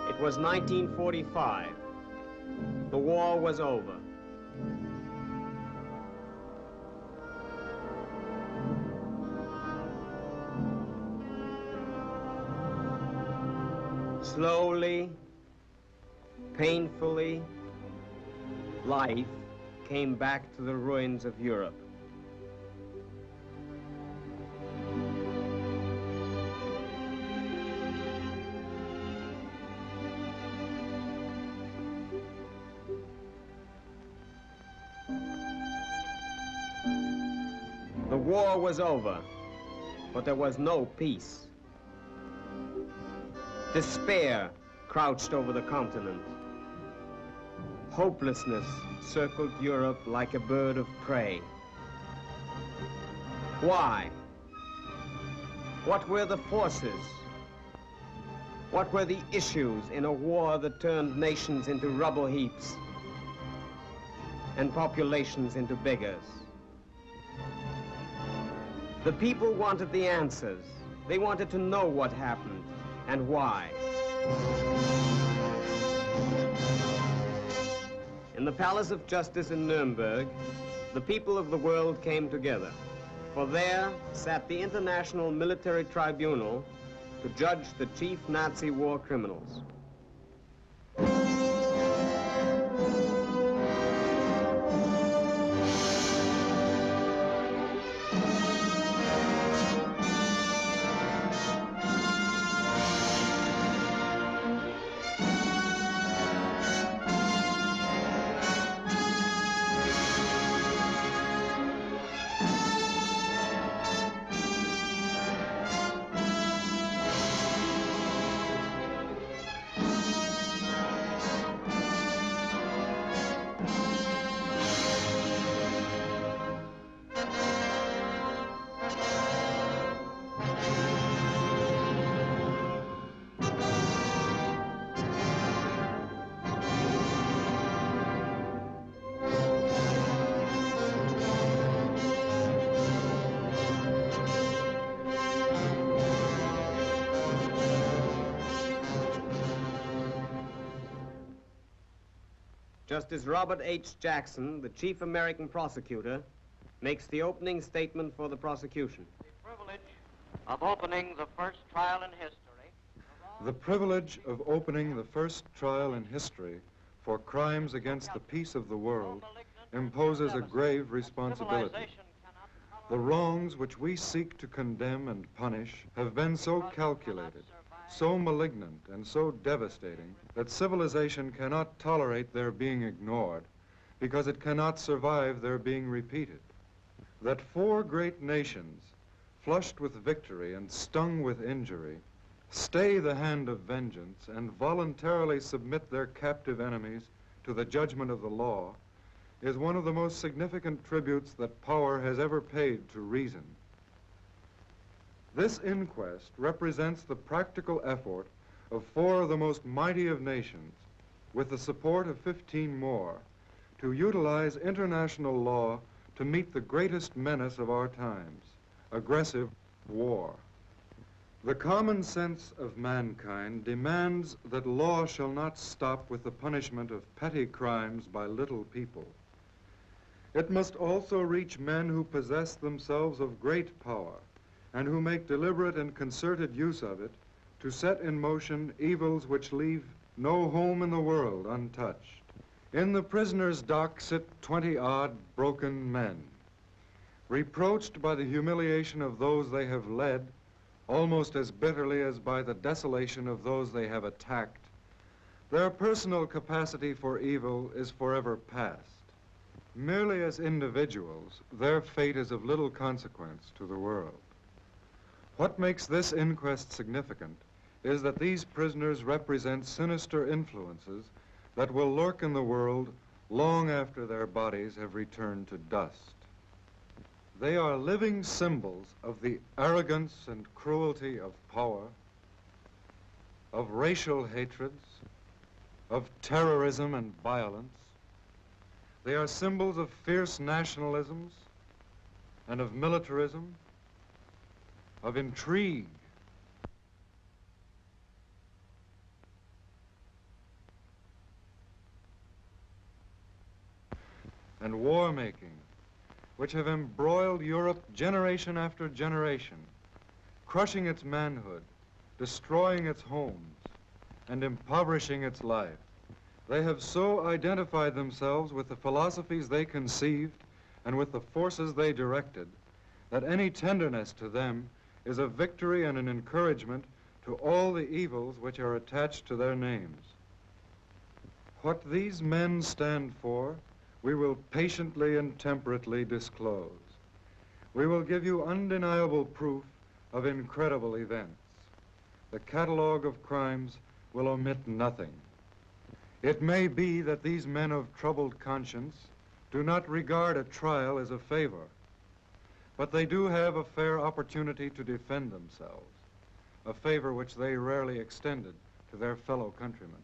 It was 1945. The war was over. Slowly, painfully, life came back to the ruins of Europe. The war was over, but there was no peace. Despair crouched over the continent. Hopelessness circled Europe like a bird of prey. Why? What were the forces? What were the issues in a war that turned nations into rubble heaps and populations into beggars? The people wanted the answers. They wanted to know what happened and why. In the Palace of Justice in Nuremberg, the people of the world came together. For there sat the International Military Tribunal to judge the chief Nazi war criminals. Justice Robert H. Jackson, the chief American prosecutor, makes the opening statement for the prosecution. The privilege of opening the first trial in history. The privilege of opening the first trial in history for crimes against the peace of the world imposes a grave responsibility. The wrongs which we seek to condemn and punish have been so calculated, so malignant and so devastating that civilization cannot tolerate their being ignored because it cannot survive their being repeated. That four great nations, flushed with victory and stung with injury, stay the hand of vengeance and voluntarily submit their captive enemies to the judgment of the law is one of the most significant tributes that power has ever paid to reason. This inquest represents the practical effort of four of the most mighty of nations, with the support of 15 more, to utilize international law to meet the greatest menace of our times, aggressive war. The common sense of mankind demands that law shall not stop with the punishment of petty crimes by little people. It must also reach men who possess themselves of great power, and who make deliberate and concerted use of it to set in motion evils which leave no home in the world untouched. In the prisoner's dock sit 20-odd broken men, reproached by the humiliation of those they have led, almost as bitterly as by the desolation of those they have attacked. Their personal capacity for evil is forever past. Merely as individuals, their fate is of little consequence to the world. What makes this inquest significant is that these prisoners represent sinister influences that will lurk in the world long after their bodies have returned to dust. They are living symbols of the arrogance and cruelty of power, of racial hatreds, of terrorism and violence. They are symbols of fierce nationalisms and of militarism, of intrigue, and war-making, which have embroiled Europe generation after generation, crushing its manhood, destroying its homes, and impoverishing its life. They have so identified themselves with the philosophies they conceived and with the forces they directed that any tenderness to them is a victory and an encouragement to all the evils which are attached to their names. What these men stand for, we will patiently and temperately disclose. We will give you undeniable proof of incredible events. The catalogue of crimes will omit nothing. It may be that these men of troubled conscience do not regard a trial as a favor, but they do have a fair opportunity to defend themselves, a favor which they rarely extended to their fellow countrymen.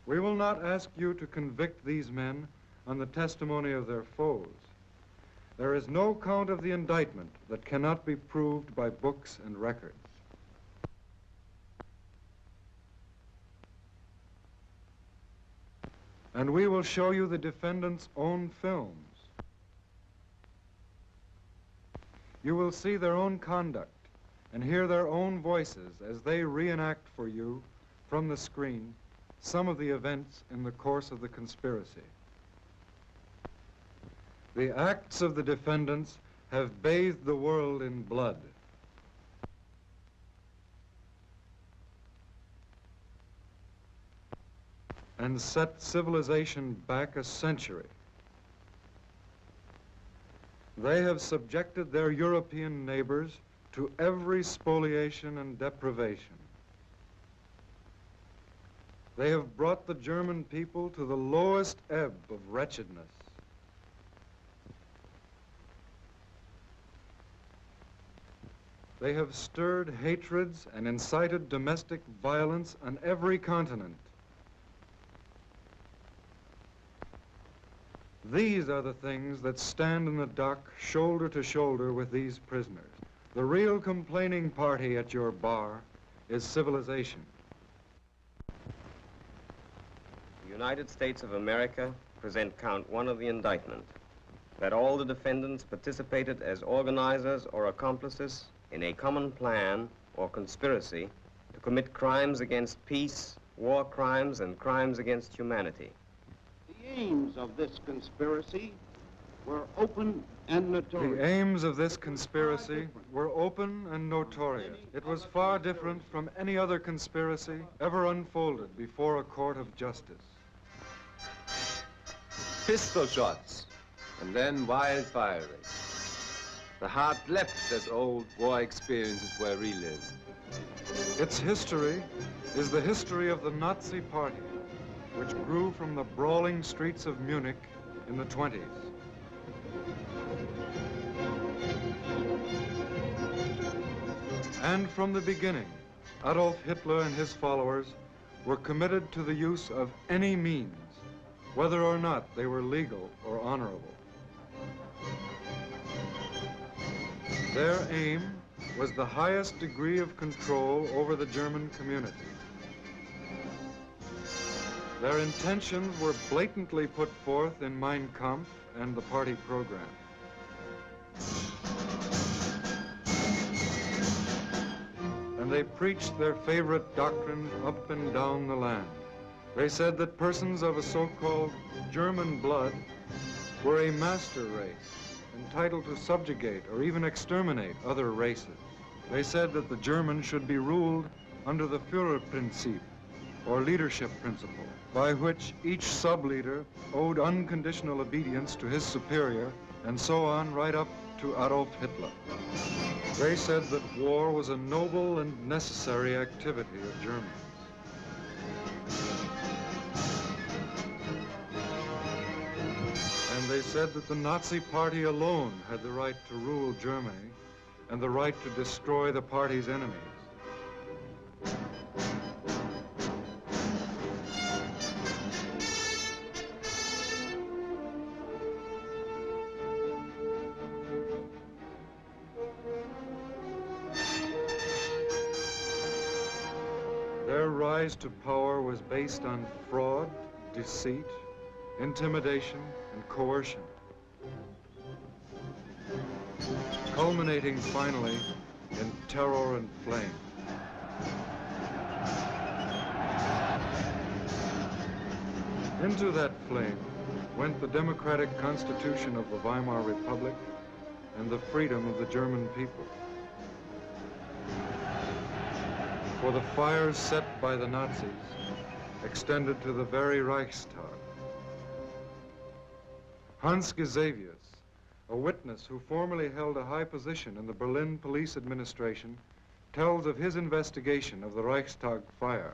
We will not ask you to convict these men on the testimony of their foes. There is no count of the indictment that cannot be proved by books and records. And we will show you the defendants' own films. You will see their own conduct and hear their own voices as they reenact for you from the screen some of the events in the course of the conspiracy. The acts of the defendants have bathed the world in blood. And set civilization back a century. They have subjected their European neighbors to every spoliation and deprivation. They have brought the German people to the lowest ebb of wretchedness. They have stirred hatreds and incited domestic violence on every continent. These are the things that stand in the dock shoulder to shoulder with these prisoners. The real complaining party at your bar is civilization. The United States of America present count 1 of the indictment, that all the defendants participated as organizers or accomplices in a common plan or conspiracy to commit crimes against peace, war crimes, and crimes against humanity. The aims of this conspiracy were open and notorious. The aims of this conspiracy were open and notorious. It was far different from any other conspiracy ever unfolded before a court of justice. Pistol shots, and then wild firing. The heart leapt as old war experiences were relived. Its history is the history of the Nazi Party, which grew from the brawling streets of Munich in the 20s. And from the beginning, Adolf Hitler and his followers were committed to the use of any means, whether or not they were legal or honorable. Their aim was the highest degree of control over the German community. Their intentions were blatantly put forth in Mein Kampf and the party program. And they preached their favorite doctrine up and down the land. They said that persons of a so-called German blood were a master race, entitled to subjugate or even exterminate other races. They said that the Germans should be ruled under the Führerprinzip, or leadership principle, by which each sub-leader owed unconditional obedience to his superior, and so on right up to Adolf Hitler. They said that war was a noble and necessary activity of Germans. And they said that the Nazi Party alone had the right to rule Germany and the right to destroy the party's enemies. Their rise to power was based on fraud, deceit, intimidation, and coercion, culminating finally in terror and flame. Into that flame went the democratic constitution of the Weimar Republic and the freedom of the German people. For the fires set by the Nazis extended to the very Reichstag. Hans Gesavius, a witness who formerly held a high position in the Berlin police administration, tells of his investigation of the Reichstag fire.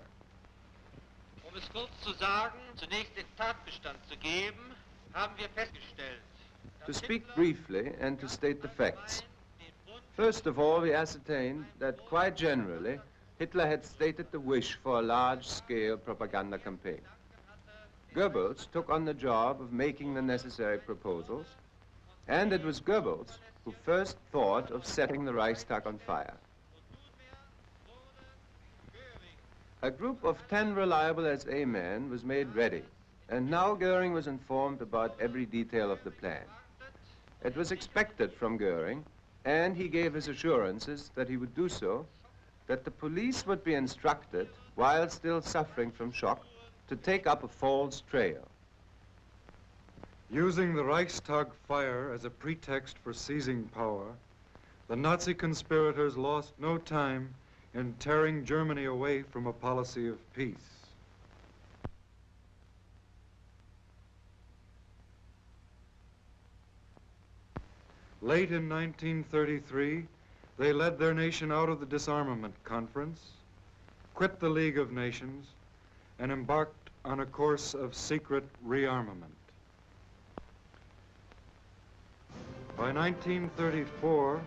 Es kurz zu sagen, zunächst den Tatbestand zu geben, haben wir festgestellt. To speak briefly and to state the facts. First of all, we ascertained that quite generally, Hitler had stated the wish for a large-scale propaganda campaign. Goebbels took on the job of making the necessary proposals, and it was Goebbels who first thought of setting the Reichstag on fire. A group of 10 reliable SA men was made ready, and now Goering was informed about every detail of the plan. It was expected from Goering, and he gave his assurances that he would do so, that the police would be instructed, while still suffering from shock, to take up a false trail. Using the Reichstag fire as a pretext for seizing power, the Nazi conspirators lost no time in tearing Germany away from a policy of peace. Late in 1933, they led their nation out of the disarmament conference, quit the League of Nations, and embarked on a course of secret rearmament. By 1934,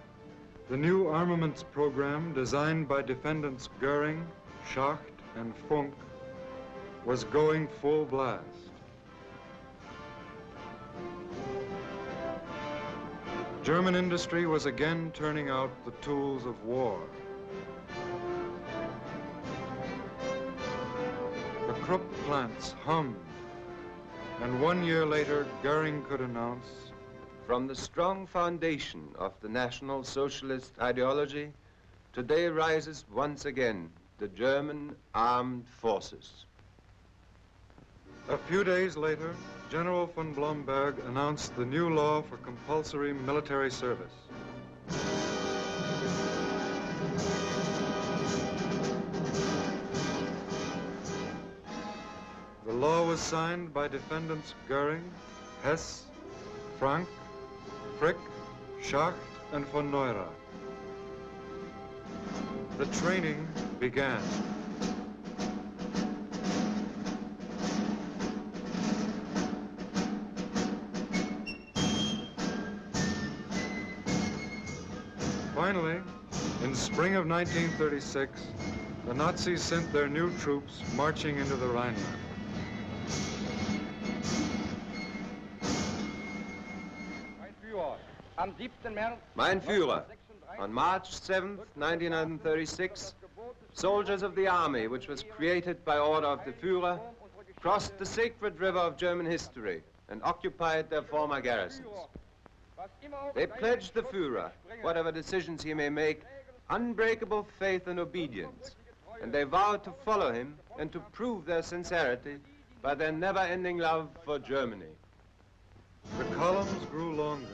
the new armaments program designed by defendants Goering, Schacht, and Funk was going full blast. German industry was again turning out the tools of war. The Krupp plants hummed, and 1 year later, Goering could announce, From the strong foundation of the National Socialist ideology, today rises once again the German armed forces. A few days later, General von Blomberg announced the new law for compulsory military service. The law was signed by defendants Goering, Hess, Frank, Frick, Schacht, and von Neurath. The training began. Finally, in spring of 1936, the Nazis sent their new troops marching into the Rhineland. Mein Führer, on March 7th, 1936, soldiers of the army, which was created by order of the Führer, crossed the sacred river of German history and occupied their former garrisons. They pledged the Führer, whatever decisions he may make, unbreakable faith and obedience, and they vowed to follow him and to prove their sincerity by their never-ending love for Germany. The columns grew longer.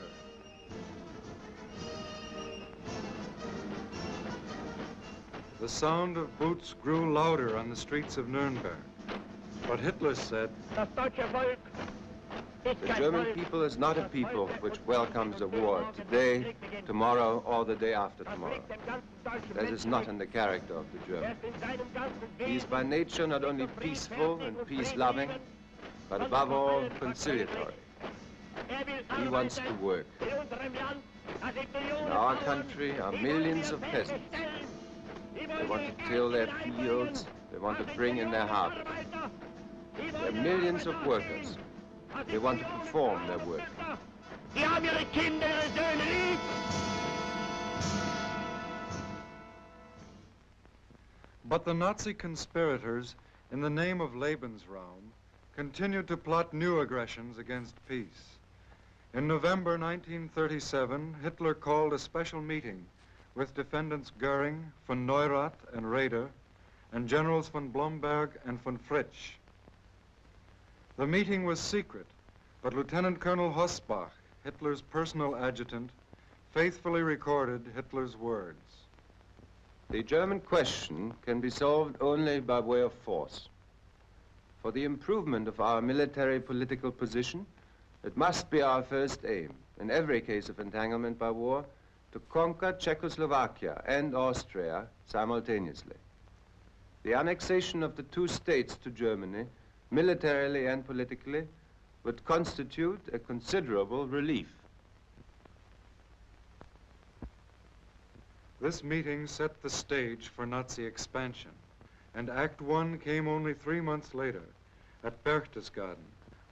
the sound of boots grew louder on the streets of Nuremberg. But Hitler said, the German people is not a people which welcomes a war today, tomorrow, or the day after tomorrow. That is not in the character of the German. He is by nature not only peaceful and peace-loving, but above all conciliatory. He wants to work. In our country are millions of peasants. They want to till their fields, they want to bring in their harvest. There are millions of workers. They want to perform their work. But the Nazi conspirators, in the name of Lebensraum, continued to plot new aggressions against peace. In November 1937, Hitler called a special meeting with defendants Goering, von Neurath, and Raeder, and generals von Blomberg and von Fritsch. The meeting was secret, but Lieutenant Colonel Hossbach, Hitler's personal adjutant, faithfully recorded Hitler's words. The German question can be solved only by way of force. For the improvement of our military political position, it must be our first aim, in every case of entanglement by war, to conquer Czechoslovakia and Austria simultaneously. The annexation of the two states to Germany, militarily and politically, would constitute a considerable relief. This meeting set the stage for Nazi expansion, and Act I came only 3 months later at Berchtesgaden,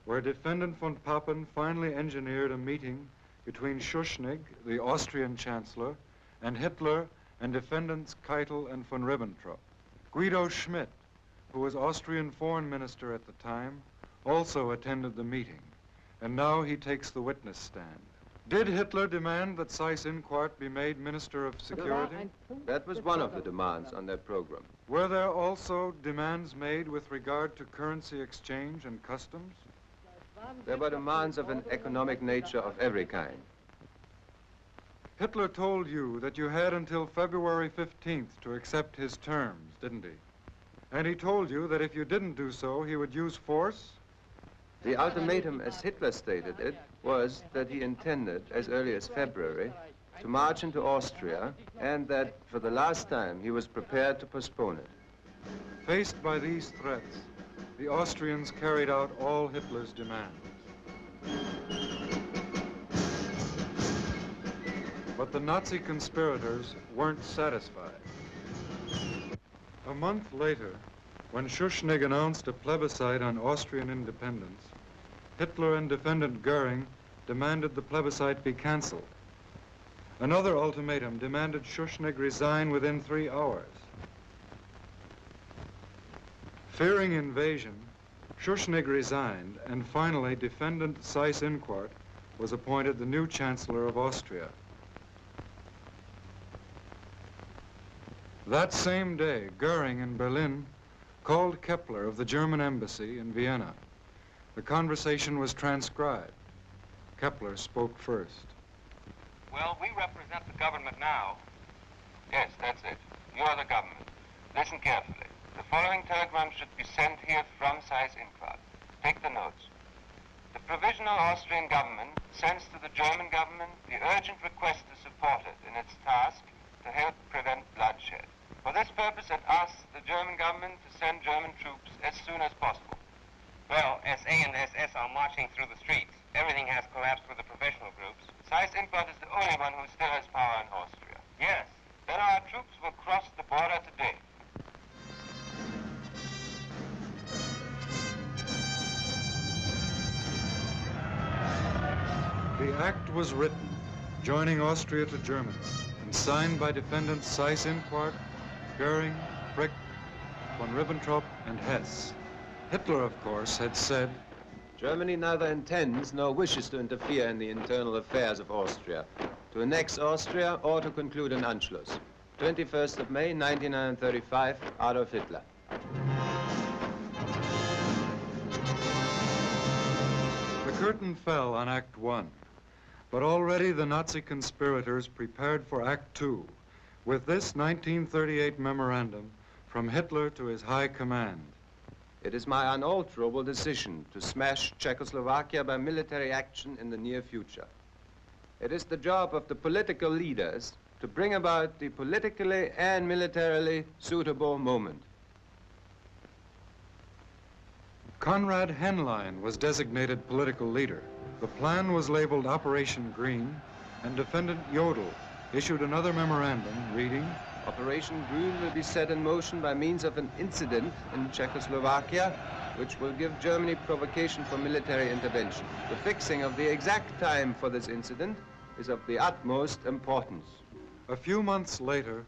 where Defendant von Papen finally engineered a meeting between Schuschnigg, the Austrian Chancellor, and Hitler and Defendants Keitel and von Ribbentrop. Guido Schmidt, who was Austrian Foreign Minister at the time, also attended the meeting, and now he takes the witness stand. Did Hitler demand that Seyss-Inquart be made Minister of Security? That was one of the demands on their program. Were there also demands made with regard to currency exchange and customs? There were demands of an economic nature of every kind. Hitler told you that you had until February 15th to accept his terms, didn't he? And he told you that if you didn't do so, he would use force? The ultimatum, as Hitler stated it, was that he intended, as early as February, to march into Austria, and that, for the last time, he was prepared to postpone it. Faced by these threats, the Austrians carried out all Hitler's demands. But the Nazi conspirators weren't satisfied. A month later, when Schuschnigg announced a plebiscite on Austrian independence, Hitler and Defendant Goering demanded the plebiscite be canceled. Another ultimatum demanded Schuschnigg resign within 3 hours. Fearing invasion, Schuschnigg resigned, and finally Defendant Seyss-Inquart was appointed the new Chancellor of Austria. That same day, Goering in Berlin called Kepler of the German embassy in Vienna. The conversation was transcribed. Kepler spoke first. Well, we represent the government now. Yes, that's it. You're the government. Listen carefully. The following telegram should be sent here from Seyss-Inquart. Take the notes. The Provisional Austrian Government sends to the German government the urgent request to support it in its task to help prevent bloodshed. For this purpose, it asks the German government to send German troops as soon as possible. Well, SA and SS are marching through the streets. Everything has collapsed with the professional groups. Seyss-Inquart is the only one who still has power in Austria. Yes. Then our troops will cross the border today. The act was written, joining Austria to Germany, and signed by defendants Seyss-Inquart, Goering, Frick, von Ribbentrop, and Hess. Hitler, of course, had said, Germany neither intends nor wishes to interfere in the internal affairs of Austria, to annex Austria or to conclude an Anschluss. 21st of May, 1935, Adolf Hitler. The curtain fell on Act I, but already the Nazi conspirators prepared for Act II, with this 1938 memorandum from Hitler to his high command. It is my unalterable decision to smash Czechoslovakia by military action in the near future. It is the job of the political leaders to bring about the politically and militarily suitable moment. Konrad Henlein was designated political leader. The plan was labeled Operation Green, and Defendant Jodl issued another memorandum reading, Operation Green will be set in motion by means of an incident in Czechoslovakia, which will give Germany provocation for military intervention. The fixing of the exact time for this incident is of the utmost importance. A few months later,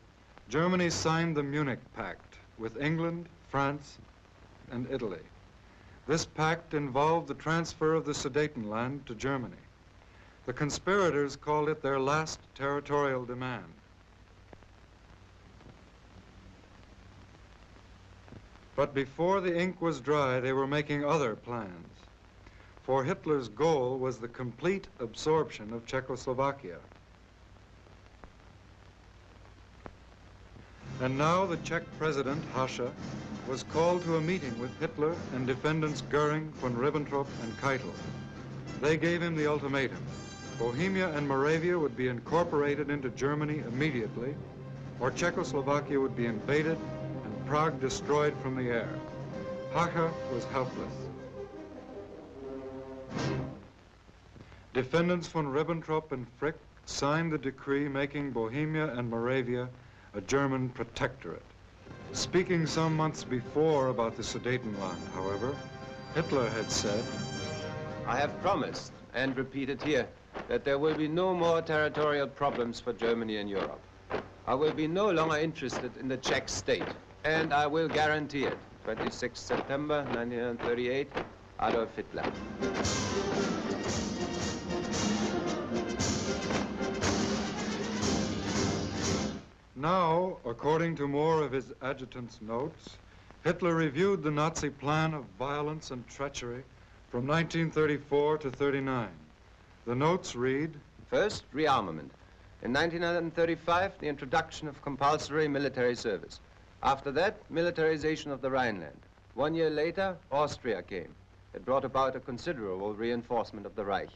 Germany signed the Munich Pact with England, France, and Italy. This pact involved the transfer of the Sudetenland to Germany. The conspirators called it their last territorial demand. But before the ink was dry, they were making other plans. For Hitler's goal was the complete absorption of Czechoslovakia. And now the Czech president, Hacha, was called to a meeting with Hitler and defendants Goering, von Ribbentrop, and Keitel. They gave him the ultimatum. Bohemia and Moravia would be incorporated into Germany immediately, or Czechoslovakia would be invaded and Prague destroyed from the air. Hacha was helpless. Defendants von Ribbentrop and Frick signed the decree making Bohemia and Moravia a German protectorate. Speaking some months before about the Sudetenland, however, Hitler had said, I have promised, and repeated here, that there will be no more territorial problems for Germany in Europe. I will be no longer interested in the Czech state, and I will guarantee it. 26 September 1938, Adolf Hitler. Now, according to more of his adjutant's notes, Hitler reviewed the Nazi plan of violence and treachery from 1934 to 39. The notes read, First, rearmament. In 1935, the introduction of compulsory military service. After that, militarization of the Rhineland. 1 year later, Austria came. It brought about a considerable reinforcement of the Reich.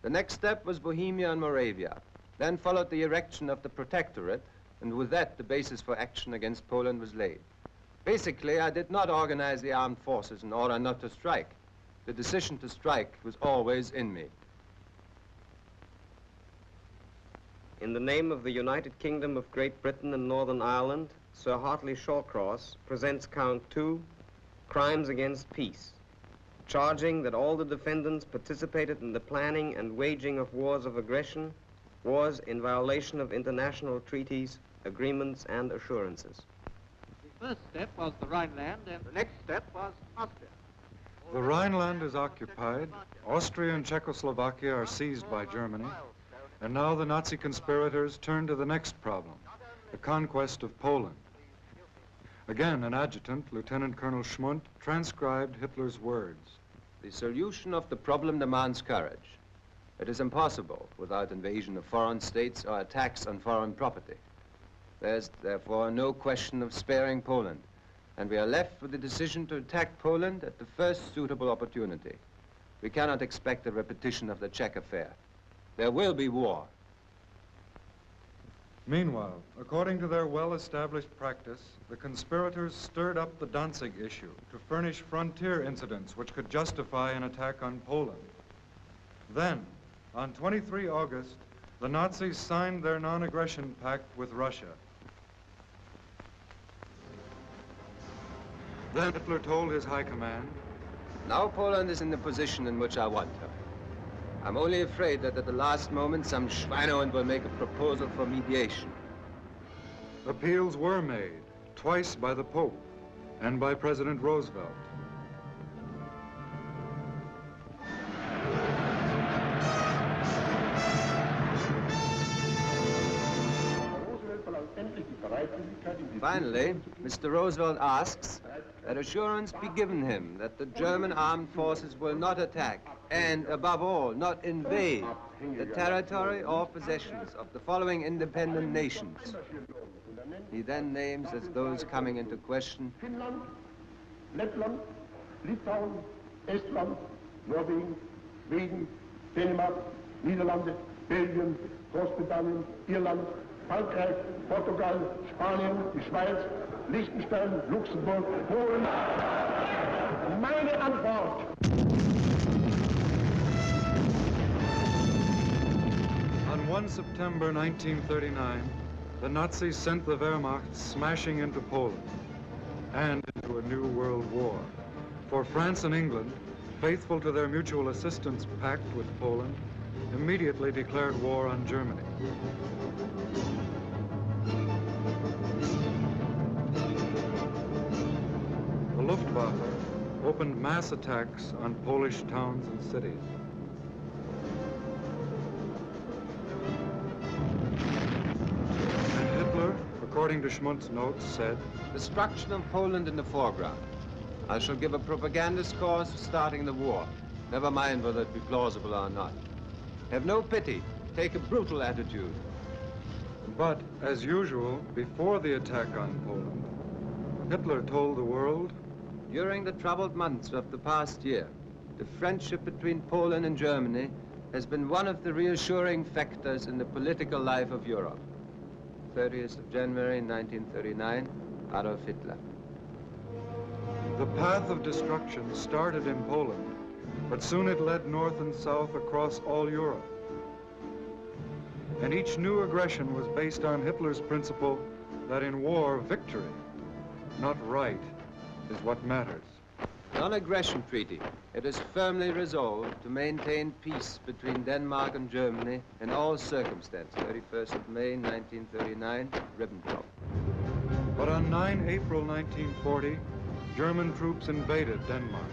The next step was Bohemia and Moravia. Then followed the erection of the Protectorate, and with that, the basis for action against Poland was laid. Basically, I did not organize the armed forces in order not to strike. The decision to strike was always in me. In the name of the United Kingdom of Great Britain and Northern Ireland, Sir Hartley Shawcross presents Count 2, Crimes Against Peace, charging that all the defendants participated in the planning and waging of wars of aggression, wars in violation of international treaties, agreements, and assurances. The first step was the Rhineland, and the next step was Austria. the Rhineland is occupied, Austria and Czechoslovakia are seized by Germany, and now the Nazi conspirators turn to the next problem, the conquest of Poland. Again, an adjutant, Lieutenant Colonel Schmundt, transcribed Hitler's words. The solution of the problem demands courage. It is impossible without invasion of foreign states or attacks on foreign property. There's therefore no question of sparing Poland, and we are left with the decision to attack Poland at the first suitable opportunity. We cannot expect a repetition of the Czech affair. There will be war. Meanwhile, according to their well-established practice, the conspirators stirred up the Danzig issue to furnish frontier incidents which could justify an attack on Poland. Then, on 23 August, the Nazis signed their non-aggression pact with Russia. Then Hitler told his high command, Now Poland is in the position in which I want her. I'm only afraid that at the last moment some Schweinehund will make a proposal for mediation. appeals were made, twice by the Pope and by President Roosevelt. Finally, Mr. Roosevelt asks that assurance be given him that the German armed forces will not attack and, above all, not invade the territory or possessions of the following independent nations: He then names as those coming into question Finnland, Lettland, Litauen, Estland, Norwegen, Schweden, Dänemark, Niederlande, Belgien, Großbritannien, Irland, Frankreich, Portugal, Spanien, die Schweiz, Liechtenstein, Luxemburg, Polen. Meine Antwort. On 1 September 1939, the Nazis sent the Wehrmacht smashing into Poland and into a new world war. For France and England, faithful to their mutual assistance pact with Poland, immediately declared war on Germany. The Luftwaffe opened mass attacks on Polish towns and cities. And Hitler, according to Schmundt's notes, said, destruction of Poland in the foreground. I shall give a propagandist cause for starting the war. Never mind whether it be plausible or not. Have no pity. Take a brutal attitude. But, as usual, before the attack on Poland, Hitler told the world, during the troubled months of the past year, the friendship between Poland and Germany has been one of the reassuring factors in the political life of Europe. 30th of January 1939, Adolf Hitler. The path of destruction started in Poland, but soon it led north and south across all Europe. And each new aggression was based on Hitler's principle that in war, victory, not right, is what matters. Non-aggression treaty. It is firmly resolved to maintain peace between Denmark and Germany in all circumstances. 31st of May, 1939, Ribbentrop. But on 9 April 1940, German troops invaded Denmark.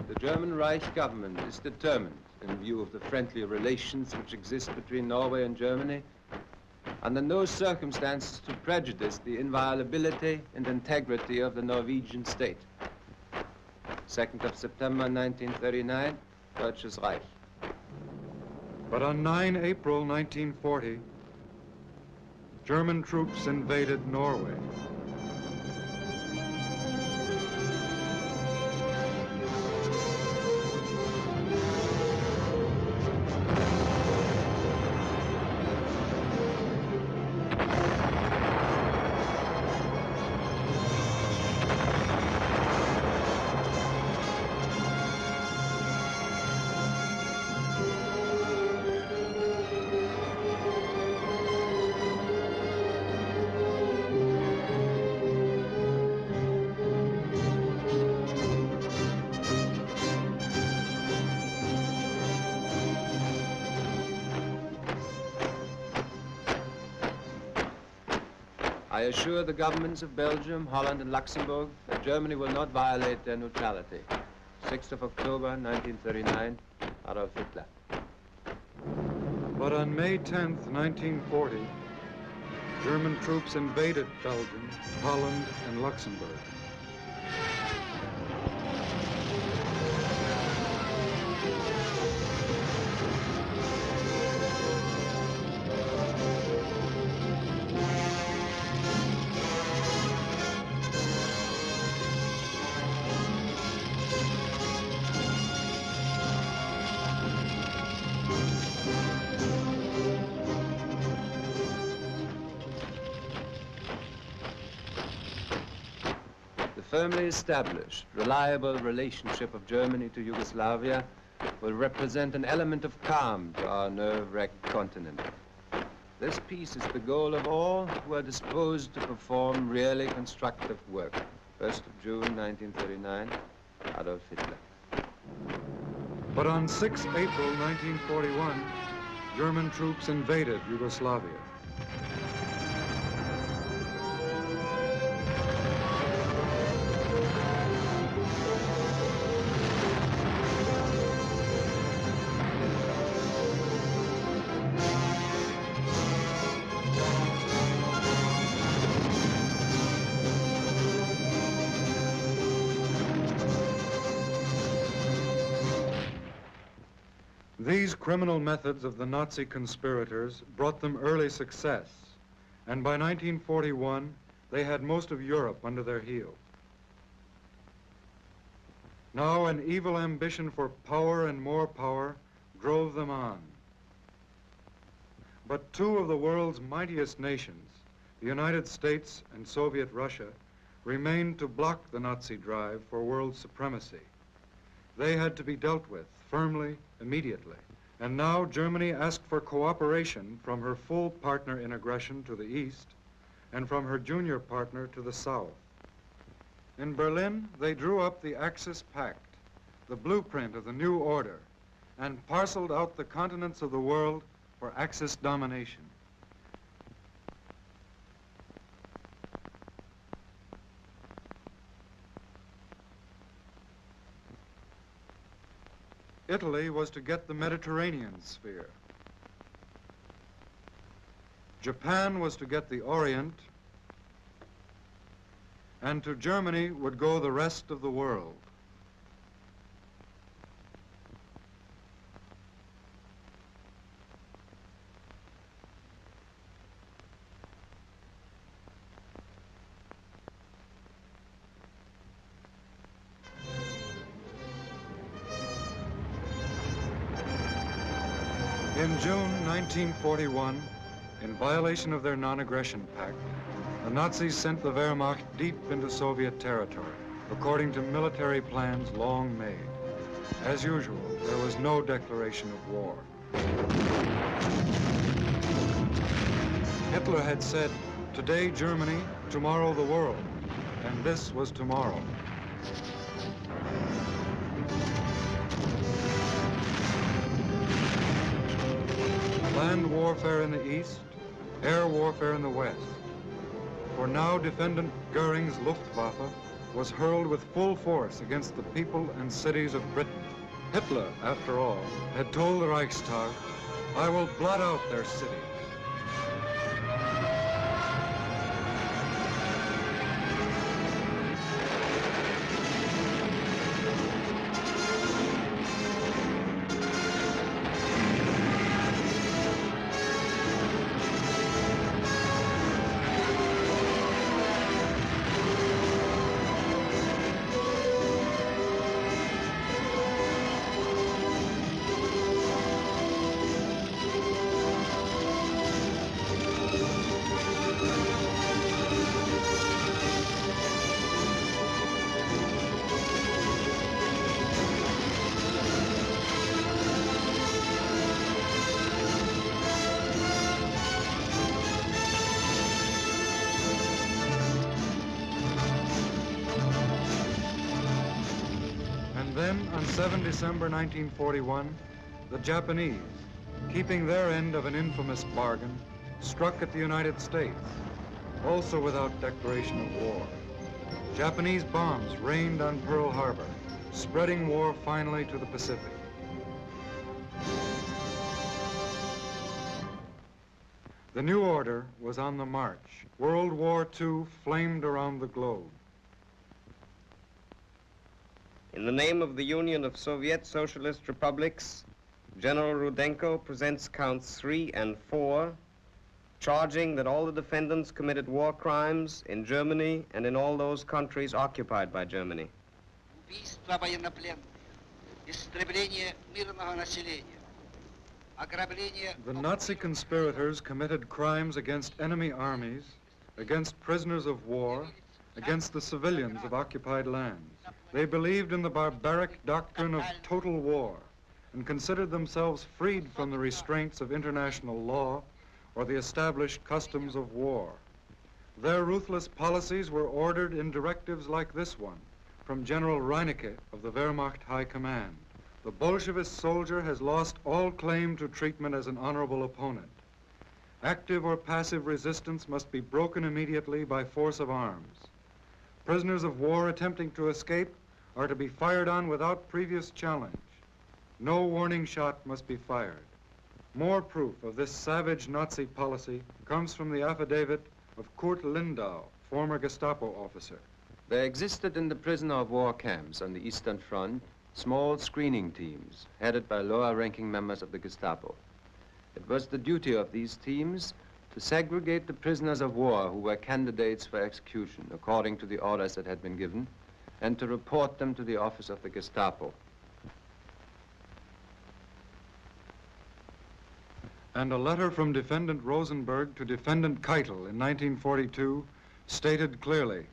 The German Reich government is determined, in view of the friendly relations which exist between Norway and Germany, under no circumstances to prejudice the inviolability and integrity of the Norwegian state. 2nd of September 1939, Deutsches Reich. But on 9 April 1940, German troops invaded Norway. I assure the governments of Belgium, Holland, and Luxembourg that Germany will not violate their neutrality. 6th of October, 1939, Adolf Hitler. But on May 10th, 1940, German troops invaded Belgium, Holland, and Luxembourg. The firmly established, reliable relationship of Germany to Yugoslavia will represent an element of calm to our nerve-wracked continent. This peace is the goal of all who are disposed to perform really constructive work. 1st of June, 1939, Adolf Hitler. But on 6 April 1941, German troops invaded Yugoslavia. These criminal methods of the Nazi conspirators brought them early success, and by 1941, they had most of Europe under their heel. Now an evil ambition for power and more power drove them on. But two of the world's mightiest nations, the United States and Soviet Russia, remained to block the Nazi drive for world supremacy. They had to be dealt with firmly, immediately. And now Germany asked for cooperation from her full partner in aggression to the east and from her junior partner to the south. In Berlin, they drew up the Axis Pact, the blueprint of the new order, and parceled out the continents of the world for Axis domination. Italy was to get the Mediterranean sphere. Japan was to get the Orient, and to Germany would go the rest of the world. In June 1941, in violation of their non-aggression pact, the Nazis sent the Wehrmacht deep into Soviet territory, according to military plans long made. As usual, there was no declaration of war. Hitler had said, today Germany, tomorrow the world, and this was tomorrow. Land warfare in the east, air warfare in the west. For now, Defendant Goering's Luftwaffe was hurled with full force against the people and cities of Britain. Hitler, after all, had told the Reichstag, I will blot out their cities. Then, on 7 December 1941, the Japanese, keeping their end of an infamous bargain, struck at the United States, also without declaration of war. Japanese bombs rained on Pearl Harbor, spreading war finally to the Pacific. The new order was on the march. World War II flamed around the globe. In the name of the Union of Soviet Socialist Republics, General Rudenko presents counts 3 and 4, charging that all the defendants committed war crimes in Germany and in all those countries occupied by Germany. Убийство военнопленных, истребление мирного населения, ограбление... The Nazi conspirators committed crimes against enemy armies, against prisoners of war, against the civilians of occupied lands. They believed in the barbaric doctrine of total war and considered themselves freed from the restraints of international law or the established customs of war. Their ruthless policies were ordered in directives like this one from General Reinecke of the Wehrmacht High Command. The Bolshevist soldier has lost all claim to treatment as an honorable opponent. Active or passive resistance must be broken immediately by force of arms. Prisoners of war attempting to escape are to be fired on without previous challenge. No warning shot must be fired. More proof of this savage Nazi policy comes from the affidavit of Kurt Lindau, former Gestapo officer. There existed in the prisoner of war camps on the Eastern Front small screening teams headed by lower-ranking members of the Gestapo. It was the duty of these teams to segregate the prisoners of war who were candidates for execution according to the orders that had been given, and to report them to the office of the Gestapo. And a letter from Defendant Rosenberg to Defendant Keitel in 1942 stated clearly,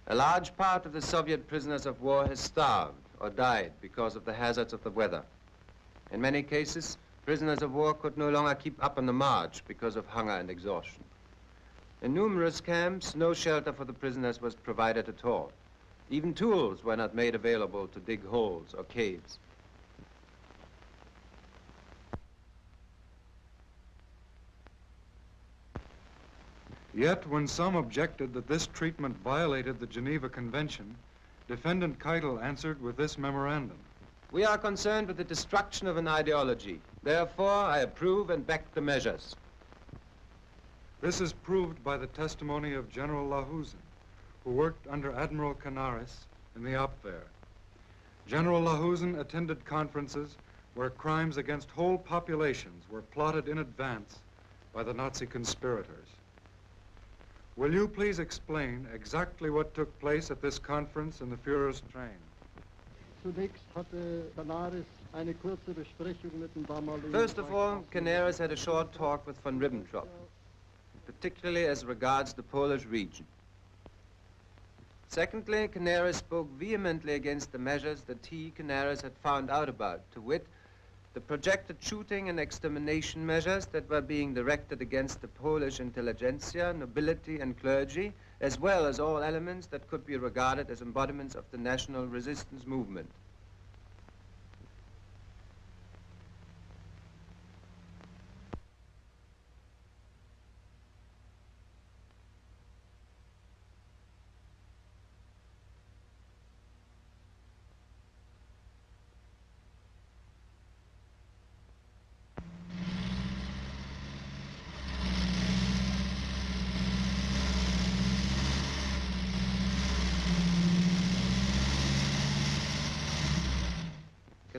a large part of the Soviet prisoners of war has starved or died because of the hazards of the weather. In many cases, prisoners of war could no longer keep up on the march because of hunger and exhaustion. In numerous camps, no shelter for the prisoners was provided at all. Even tools were not made available to dig holes or caves. Yet, when some objected that this treatment violated the Geneva Convention, Defendant Keitel answered with this memorandum. We are concerned with the destruction of an ideology. Therefore, I approve and back the measures. This is proved by the testimony of General Lahusen, who worked under Admiral Canaris in the Abwehr. General Lahusen attended conferences where crimes against whole populations were plotted in advance by the Nazi conspirators. Will you please explain exactly what took place at this conference in the Führer's train? First of all, Canaris had a short talk with von Ribbentrop, particularly as regards the Polish region. Secondly, Canaris spoke vehemently against the measures that Canaris had found out about, to wit, the projected shooting and extermination measures that were being directed against the Polish intelligentsia, nobility, and clergy, as well as all elements that could be regarded as embodiments of the national resistance movement.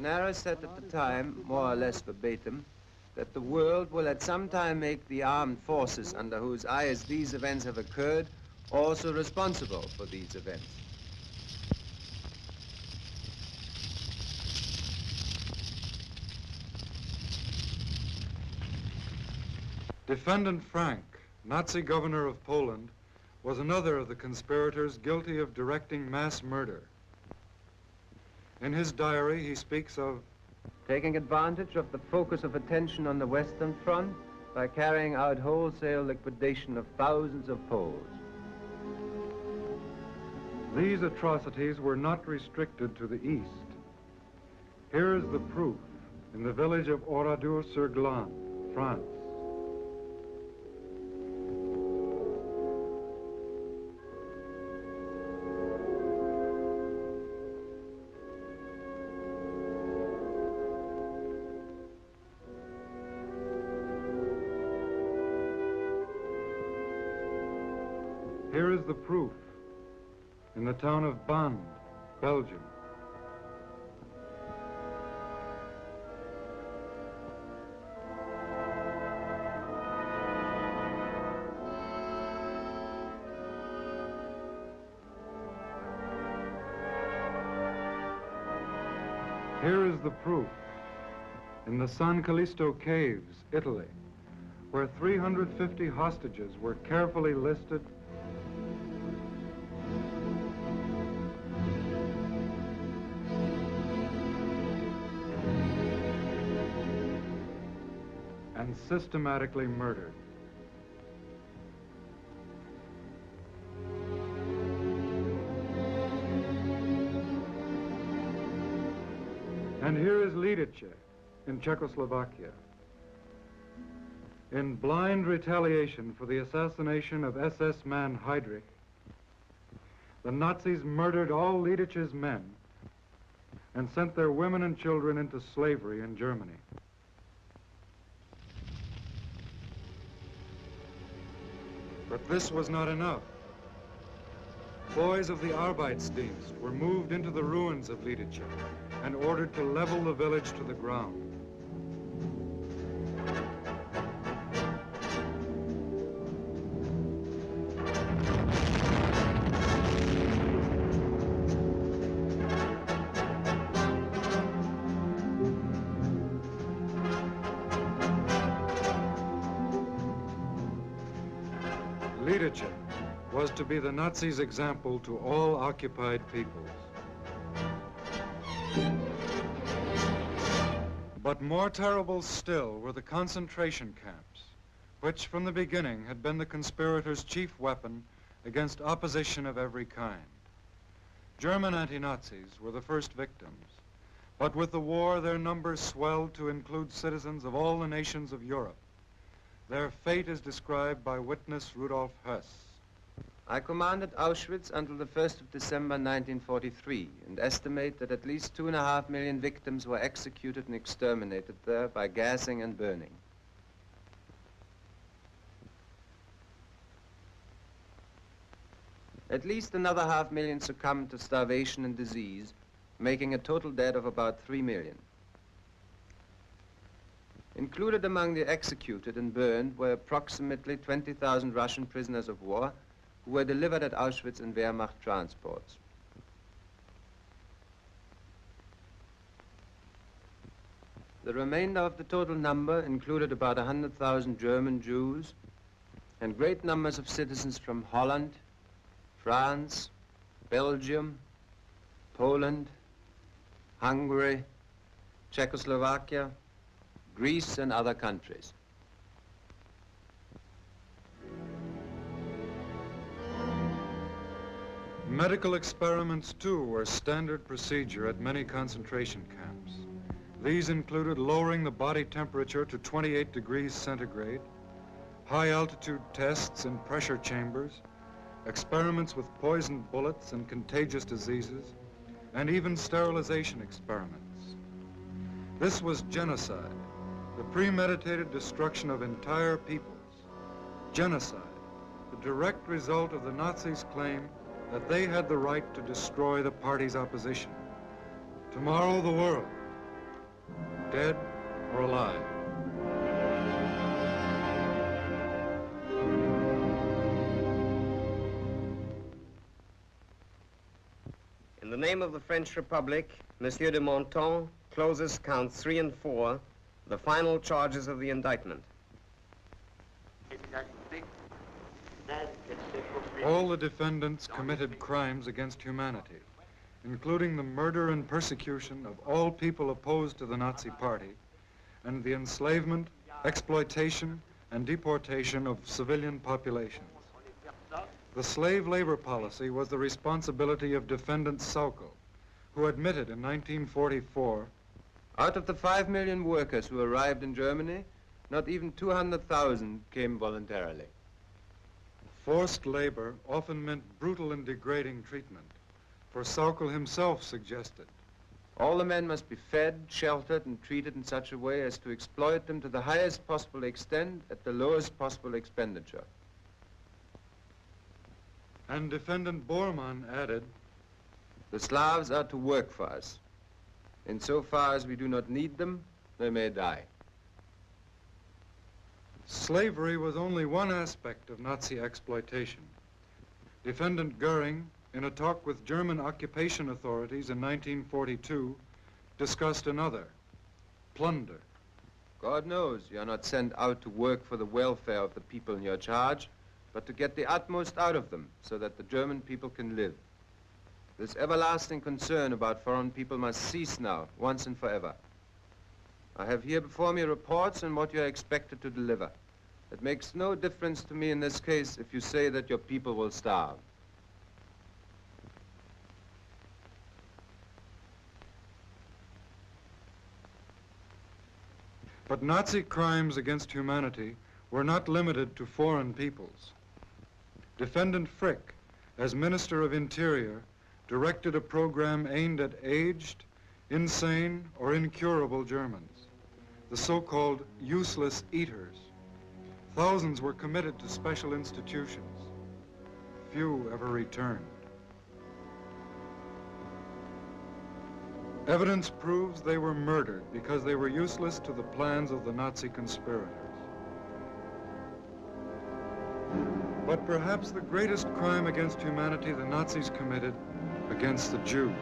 Canaris said at the time, more or less verbatim, that the world will at some time make the armed forces under whose eyes these events have occurred also responsible for these events. Defendant Frank, Nazi governor of Poland, was another of the conspirators guilty of directing mass murder. In his diary, he speaks of taking advantage of the focus of attention on the Western Front by carrying out wholesale liquidation of thousands of Poles. These atrocities were not restricted to the east. Here is the proof in the village of Oradour-sur-Glane, France. Here is the proof in the town of Band, Belgium. Here is the proof in the San Callisto Caves, Italy, where 350 hostages were carefully listed and systematically murdered. And here is Lidice in Czechoslovakia. In blind retaliation for the assassination of SS man Heydrich, the Nazis murdered all Lidice's men and sent their women and children into slavery in Germany. But this was not enough. Boys of the Arbeitsdienst were moved into the ruins of Lidice and ordered to level the village to the ground. Leadership was to be the Nazis' example to all occupied peoples. But more terrible still were the concentration camps, which from the beginning had been the conspirators' chief weapon against opposition of every kind. German anti-Nazis were the first victims, but with the war their numbers swelled to include citizens of all the nations of Europe. Their fate is described by witness Rudolf Höss. I commanded Auschwitz until the 1st of December 1943 and estimate that at least 2.5 million victims were executed and exterminated there by gassing and burning. At least another 500,000 succumbed to starvation and disease, making a total dead of about 3 million. Included among the executed and burned were approximately 20,000 Russian prisoners of war who were delivered at Auschwitz in Wehrmacht transports. The remainder of the total number included about 100,000 German Jews and great numbers of citizens from Holland, France, Belgium, Poland, Hungary, Czechoslovakia, Greece, and other countries. Medical experiments, too, were standard procedure at many concentration camps. These included lowering the body temperature to 28 degrees centigrade, high-altitude tests in pressure chambers, experiments with poisoned bullets and contagious diseases, and even sterilization experiments. This was genocide, the premeditated destruction of entire peoples. Genocide, the direct result of the Nazis' claim that they had the right to destroy the party's opposition. Tomorrow, the world, dead or alive. In the name of the French Republic, Monsieur de Menton closes counts 3 and 4, the final charges of the indictment. All the defendants committed crimes against humanity, including the murder and persecution of all people opposed to the Nazi Party, and the enslavement, exploitation, and deportation of civilian populations. The slave labor policy was the responsibility of defendant Sauckel, who admitted in 1944, out of the 5 million workers who arrived in Germany, not even 200,000 came voluntarily. Forced labor often meant brutal and degrading treatment, for Sauckel himself suggested. All the men must be fed, sheltered, and treated in such a way as to exploit them to the highest possible extent at the lowest possible expenditure. And defendant Bormann added, the Slavs are to work for us. Insofar as we do not need them, they may die. Slavery was only one aspect of Nazi exploitation. Defendant Goering, in a talk with German occupation authorities in 1942, discussed another, plunder. God knows you are not sent out to work for the welfare of the people in your charge, but to get the utmost out of them so that the German people can live. This everlasting concern about foreign people must cease now, once and forever. I have here before me reports on what you are expected to deliver. It makes no difference to me in this case if you say that your people will starve. But Nazi crimes against humanity were not limited to foreign peoples. Defendant Frick, as Minister of Interior, directed a program aimed at aged, insane, or incurable Germans, the so-called useless eaters. Thousands were committed to special institutions. Few ever returned. Evidence proves they were murdered because they were useless to the plans of the Nazi conspirators. But perhaps the greatest crime against humanity the Nazis committed against the Jews.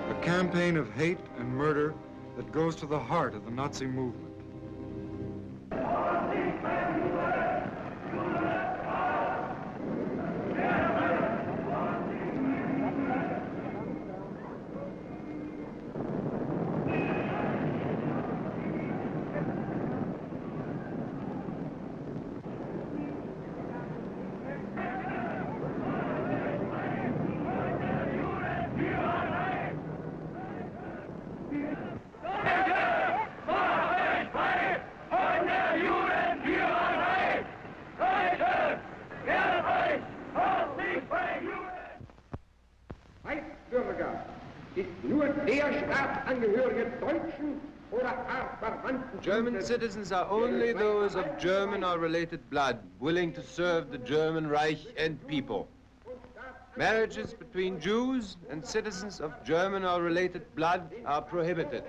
A campaign of hate and murder that goes to the heart of the Nazi movement. German citizens are only those of German or related blood, willing to serve the German Reich and people. Marriages between Jews and citizens of German or related blood are prohibited.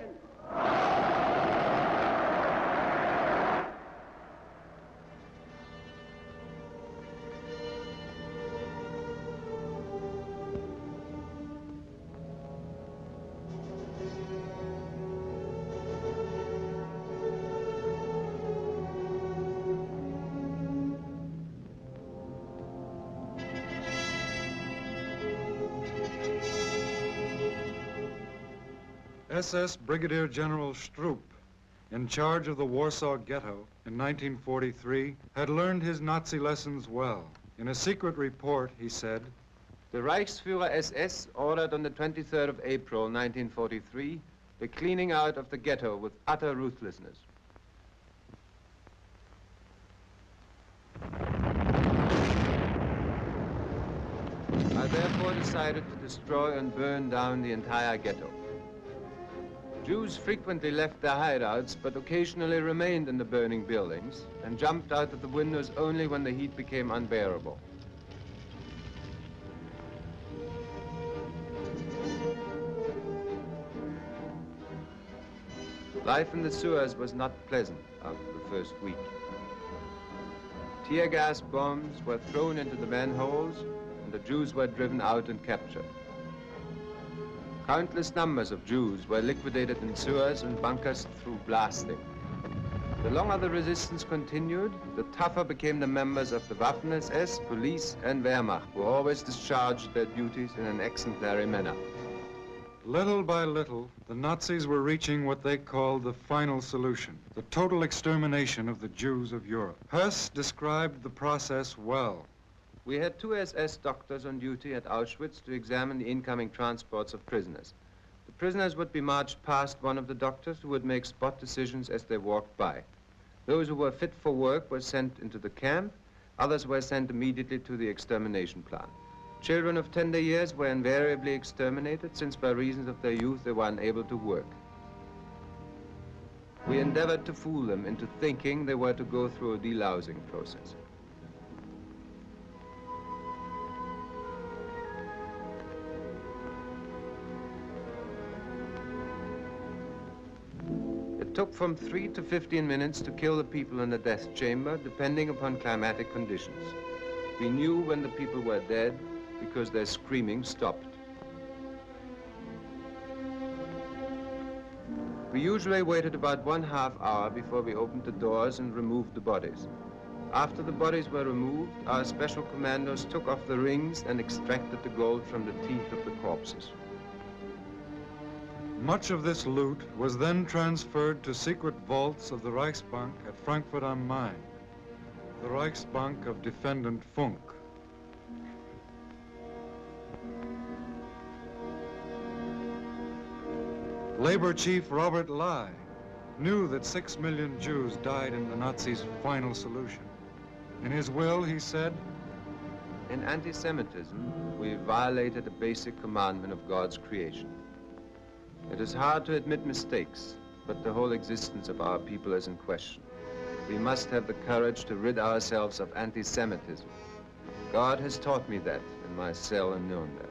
SS Brigadier General Stroop, in charge of the Warsaw Ghetto in 1943, had learned his Nazi lessons well. In a secret report, he said, "The Reichsführer SS ordered on the 23rd of April 1943 the cleaning out of the ghetto with utter ruthlessness. I therefore decided to destroy and burn down the entire ghetto. Jews frequently left their hideouts, but occasionally remained in the burning buildings and jumped out of the windows only when the heat became unbearable. Life in the sewers was not pleasant after the first week. Tear gas bombs were thrown into the manholes, and the Jews were driven out and captured. Countless numbers of Jews were liquidated in sewers and bunkers through blasting. The longer the resistance continued, the tougher became the members of the Waffen-SS, police and Wehrmacht, who always discharged their duties in an exemplary manner. little by little, the Nazis were reaching what they called the final solution, the total extermination of the Jews of Europe. Höss described the process well. We had 2 SS doctors on duty at Auschwitz to examine the incoming transports of prisoners. The prisoners would be marched past one of the doctors who would make spot decisions as they walked by. Those who were fit for work were sent into the camp. Others were sent immediately to the extermination plant. Children of tender years were invariably exterminated, since by reasons of their youth they were unable to work. We endeavored to fool them into thinking they were to go through a delousing process. It took from 3 to 15 minutes to kill the people in the death chamber, depending upon climatic conditions. We knew when the people were dead because their screaming stopped. We usually waited about 1/2 hour before we opened the doors and removed the bodies. After the bodies were removed, our special commandos took off the rings and extracted the gold from the teeth of the corpses. Much of this loot was then transferred to secret vaults of the Reichsbank at Frankfurt am Main, the Reichsbank of Defendant Funk. Labor Chief Robert Lai knew that 6 million Jews died in the Nazis' final solution. In his will, he said, "In anti-Semitism, we violated a basic commandment of God's creation. It is hard to admit mistakes, but the whole existence of our people is in question. We must have the courage to rid ourselves of anti-Semitism. God has taught me that in my cell in Nuremberg."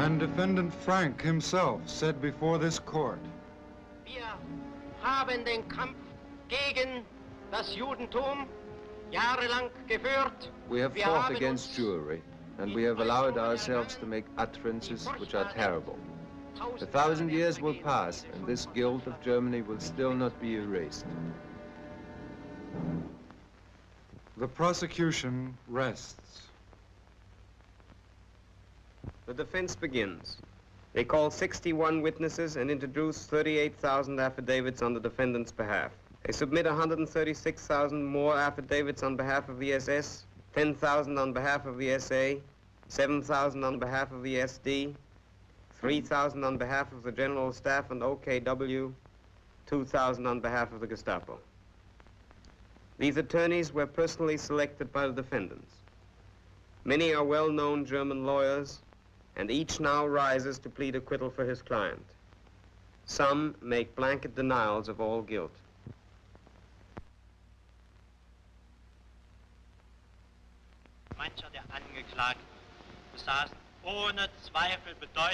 And defendant Frank himself said before this court, Wir haben den Kampf gegen das Judentum jahrelang geführt. We have fought against Jewry, and we have allowed ourselves to make utterances which are terrible. 1,000 years will pass, and this guilt of Germany will still not be erased. the prosecution rests. The defense begins. They call 61 witnesses and introduce 38,000 affidavits on the defendant's behalf. They submit 136,000 more affidavits on behalf of the SS, 10,000 on behalf of the SA, 7,000 on behalf of the SD, 3,000 on behalf of the General Staff and OKW, 2,000 on behalf of the Gestapo. These attorneys were personally selected by the defendants. Many are well-known German lawyers, and each now rises to plead acquittal for his client. Some make blanket denials of all guilt.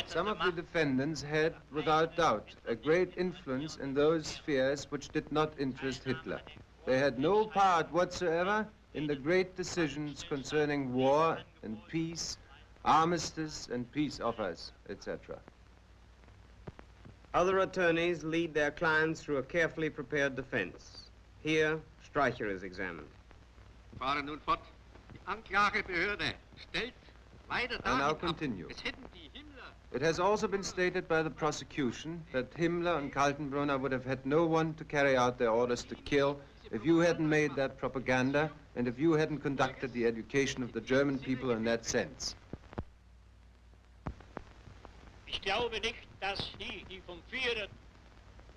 Some of the defendants had, without doubt, a great influence in those spheres which did not interest Hitler. They had no part whatsoever in the great decisions concerning war and peace, armistice and peace offers, etc. Other attorneys lead their clients through a carefully prepared defense. Here, Streicher is examined. Fahren nun fort. Die Anklagebehörde stellt weiter I now davon ab, continue. es hätten die Himmler It has also been stated by the prosecution that Himmler and Kaltenbrunner would have had no one to carry out their orders to kill if you hadn't made that propaganda and if you hadn't conducted the education of the German people in that sense. Ich glaube nicht, dass die vom Führer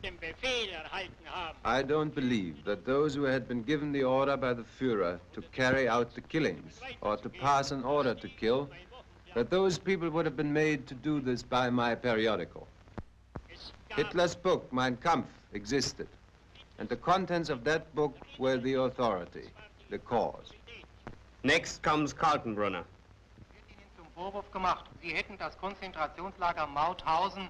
den Befehl erhalten haben. I don't believe that those who had been given the order by the Führer to carry out the killings or to pass an order to kill, that those people would have been made to do this by my periodical. Hitler's book, Mein Kampf, existed, and the contents of that book were the authority, the cause. Next comes Kaltenbrunner. Zum Vorwurf gemacht, Sie hätten das Konzentrationslager Mauthausen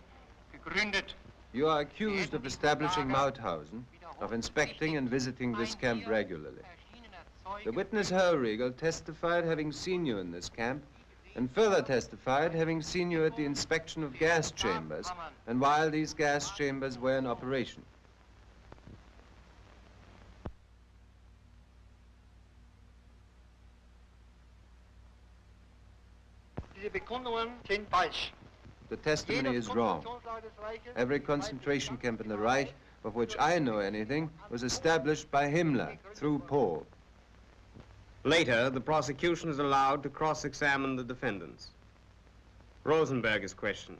gegründet. You are accused of establishing Mauthausen, of inspecting and visiting this camp regularly. The witness Hellriegel testified having seen you in this camp, and further testified having seen you at the inspection of gas chambers, and while these gas chambers were in operation. Diese Bekundungen sind falsch. The testimony is wrong. Every concentration camp in the Reich, of which I know anything, was established by Himmler through Paul. Later, the prosecution is allowed to cross-examine the defendants. Rosenberg is questioned.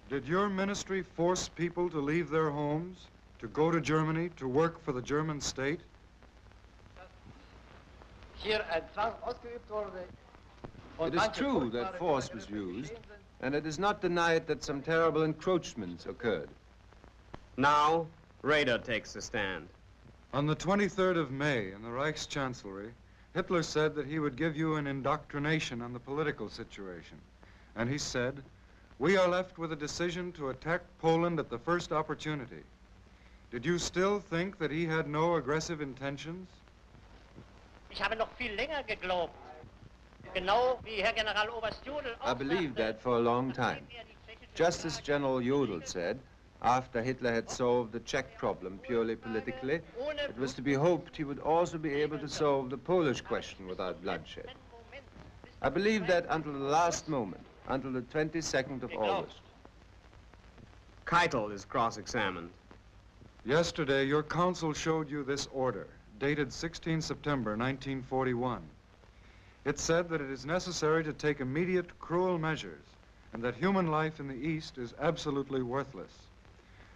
Did your ministry force people to leave their homes, to go to Germany, to work for the German state? It is true that force was used, and it is not denied that some terrible encroachments occurred. Now, Raeder takes the stand. On the 23rd of May, in the Reichschancellery, Hitler said that he would give you an indoctrination on the political situation. And he said, "We are left with a decision to attack Poland at the first opportunity." Did you still think that he had no aggressive intentions? Ich habe noch viel länger geglaubt. Genau wie Herr Generaloberst Jodl. I believed that for a long time. Just as General Jodl said, after Hitler had solved the Czech problem purely politically, it was to be hoped he would also be able to solve the Polish question without bloodshed. I believed that until the last moment, until the 22nd of August. Keitel is cross-examined. Yesterday, your counsel showed you this order, dated 16 September 1941. It said that it is necessary to take immediate cruel measures and that human life in the East is absolutely worthless.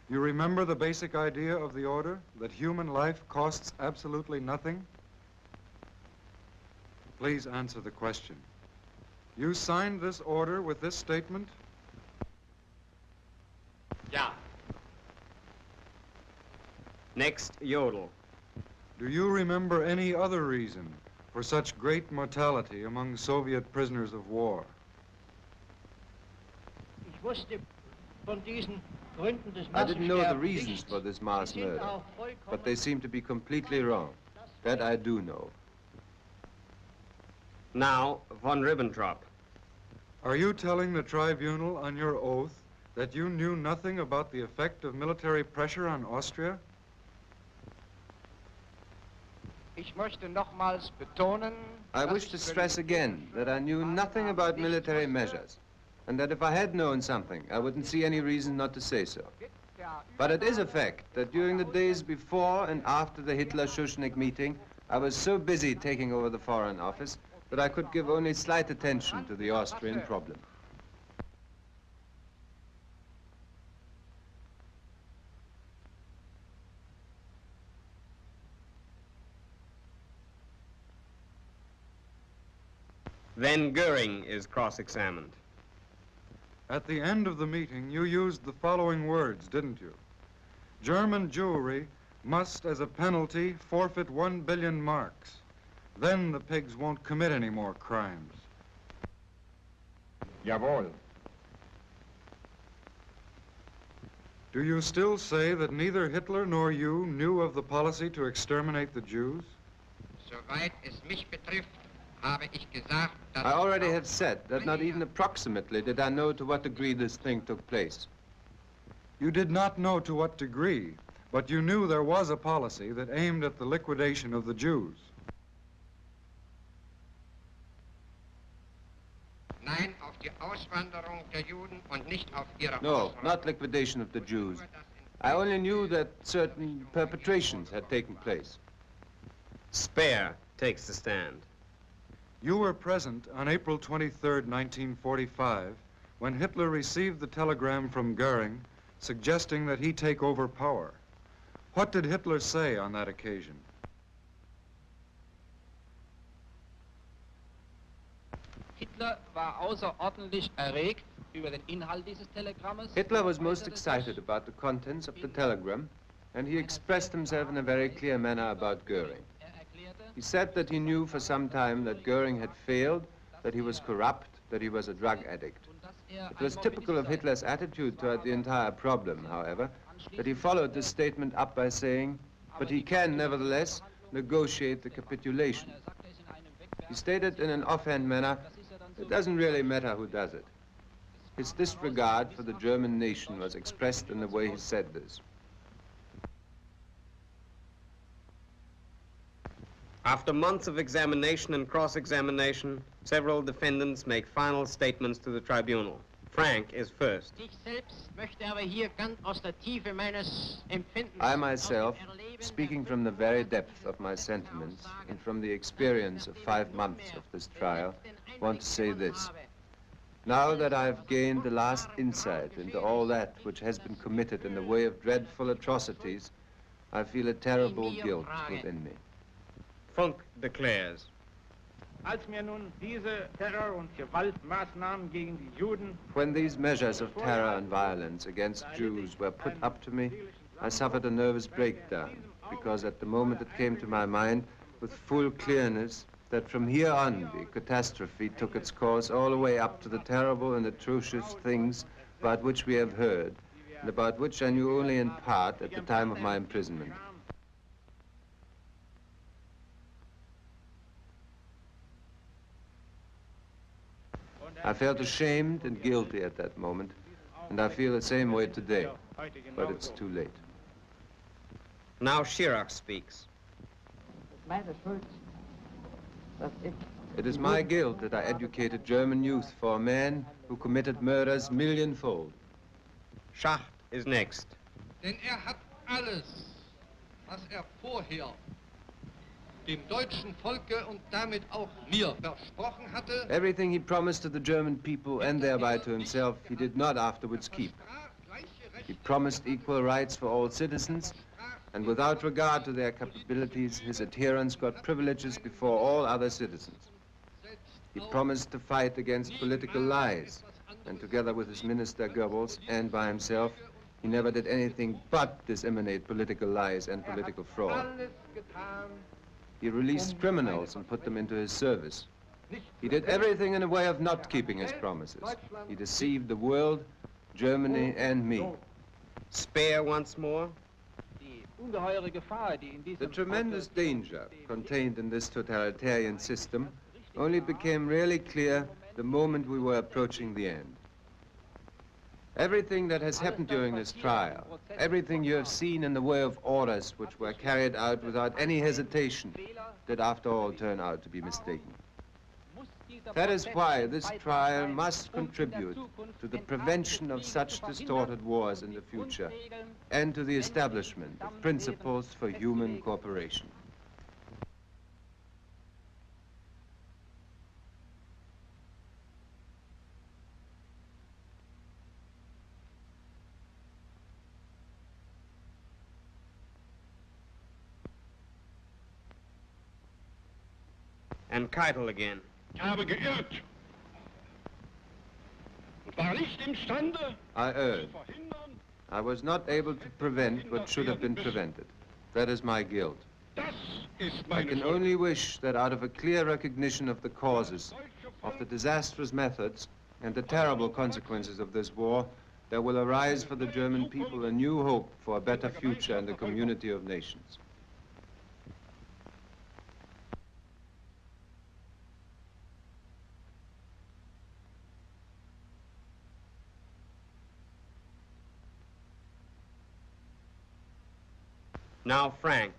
You remember the basic idea of the order, that human life costs absolutely nothing? Please answer the question. You signed this order with this statement? Ja. Next, Jodl. Do you remember any other reason for such great mortality among Soviet prisoners of war? I didn't know the reasons for this mass murder, but they seem to be completely wrong. That I do know. Now, von Ribbentrop. Are you telling the tribunal on your oath that you knew nothing about the effect of military pressure on Austria? I wish to stress again that I knew nothing about military measures, and that if I had known something, I wouldn't see any reason not to say so. But it is a fact that during the days before and after the Hitler-Schuschnigg meeting, I was so busy taking over the Foreign Office that I could give only slight attention to the Austrian problem. Then Goering is cross-examined. At the end of the meeting, you used the following words, didn't you? German Jewry must, as a penalty, forfeit 1 billion marks. Then the pigs won't commit any more crimes. Jawohl. Do you still say that neither Hitler nor you knew of the policy to exterminate the Jews? Soweit es mich betrifft, habe ich gesagt, dass I already have said that not even approximately did I know to what degree this thing took place. You did not know to what degree, but you knew there was a policy that aimed at the liquidation of the Jews. Nein, auf die Auswanderung der Juden und nicht auf ihre No, not liquidation of the Jews. I only knew that certain perpetrations had taken place. Speer takes the stand. You were present on April 23rd, 1945, when Hitler received the telegram from Goering suggesting that he take over power. What did Hitler say on that occasion? Hitler war außerordentlich erregt über den Inhalt dieses Telegrammes. Hitler was most excited about the contents of the telegram, and he expressed himself in a very clear manner about Goering. He said that he knew for some time that Goering had failed, that he was corrupt, that he was a drug addict. It was typical of Hitler's attitude toward the entire problem, however, that he followed this statement up by saying, but he can, nevertheless, negotiate the capitulation. He stated in an offhand manner, it doesn't really matter who does it. His disregard for the German nation was expressed in the way he said this. After months of examination and cross-examination, several defendants make final statements to the tribunal. Frank is first. I myself, speaking from the very depth of my sentiments and from the experience of 5 months of this trial, want to say this. Now that I've gained the last insight into all that which has been committed in the way of dreadful atrocities, I feel a terrible guilt within me. Funk declares. When these measures of terror and violence against Jews were put up to me, I suffered a nervous breakdown, because at the moment it came to my mind with full clearness that from here on the catastrophe took its course all the way up to the terrible and atrocious things about which we have heard, and about which I knew only in part at the time of my imprisonment. I felt ashamed and guilty at that moment, and I feel the same way today, but it's too late. Now Schirach speaks. It is my guilt that I educated German youth for a man who committed murders millionfold. Schacht is next. Denn hat alles, was vorher dem deutschen Volke und damit auch mir versprochen hatte. Everything he promised to the German people and thereby to himself, he did not afterwards keep. He promised equal rights for all citizens, and without regard to their capabilities, his adherents got privileges before all other citizens. He promised to fight against political lies, and together with his minister Goebbels and by himself, He never did anything but disseminate political lies and political fraud. He released criminals and put them into his service. He did everything in a way of not keeping his promises. He deceived the world, Germany, and me. Spare once more? The tremendous danger contained in this totalitarian system only became really clear the moment we were approaching the end. Everything that has happened during this trial, everything you have seen in the way of orders which were carried out without any hesitation, did after all turn out to be mistaken. That is why this trial must contribute to the prevention of such distorted wars in the future and to the establishment of principles for human cooperation. And Keitel again. Ich habe geirrt und war nicht imstande, I erred. I was not able to prevent what should have been prevented. That is my guilt. das ist I meine can Schuld. only wish that out of a clear recognition of the causes, of the disastrous methods, and the terrible consequences of this war, there will arise for the German people a new hope for a better future in the community of nations. Now, Frank.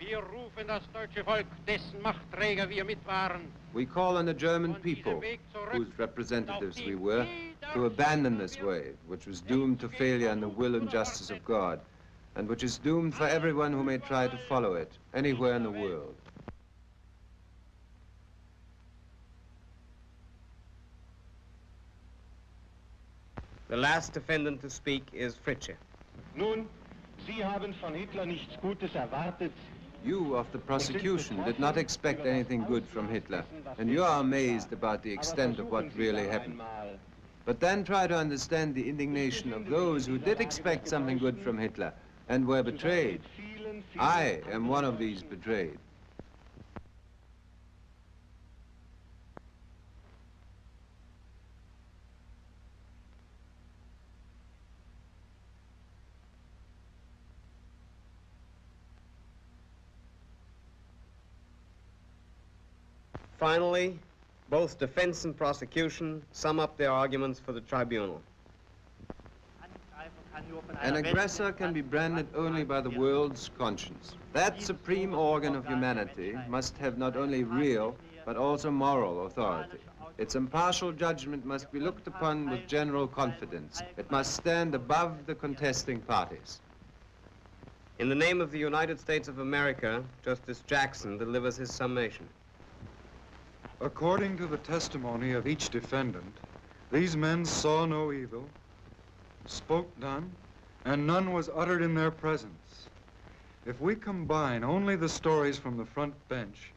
Wir rufen das deutsche Volk, dessen Machtträger wir mit waren. We call on the German people, whose representatives we were, to abandon this way, which was doomed to failure in the will and justice of God, and which is doomed for everyone who may try to follow it, anywhere in the world. The last defendant to speak is Fritzsche. Nun, Sie haben von Hitler nichts Gutes erwartet. You of the prosecution did not expect anything good from Hitler, and you are amazed about the extent of what really happened. But then try to understand the indignation of those who did expect something good from Hitler and were betrayed. I am one of these betrayed. Finally, both defense and prosecution sum up their arguments for the tribunal. An aggressor can be branded only by the world's conscience. That supreme organ of humanity must have not only real, but also moral authority. Its impartial judgment must be looked upon with general confidence. It must stand above the contesting parties. In the name of the United States of America, Justice Jackson delivers his summation. According to the testimony of each defendant, these men saw no evil, spoke none, and none was uttered in their presence. If we combine only the stories from the front bench,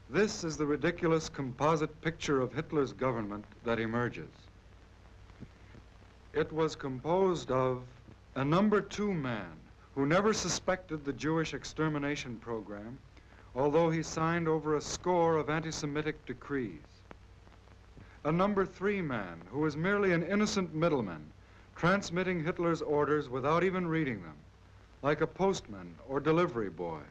this is the ridiculous composite picture of Hitler's government that emerges. It was composed of a number 2 man who never suspected the Jewish extermination program, although he signed over a score of anti-Semitic decrees. A number 3 man who was merely an innocent middleman, transmitting Hitler's orders without even reading them, like a postman or delivery boy.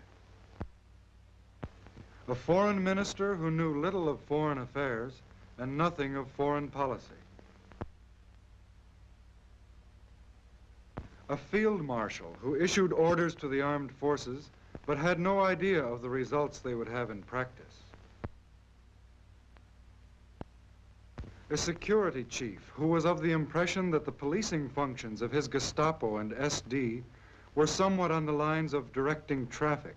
A foreign minister who knew little of foreign affairs and nothing of foreign policy. A field marshal who issued orders to the armed forces but had no idea of the results they would have in practice. A security chief who was of the impression that the policing functions of his Gestapo and SD were somewhat on the lines of directing traffic.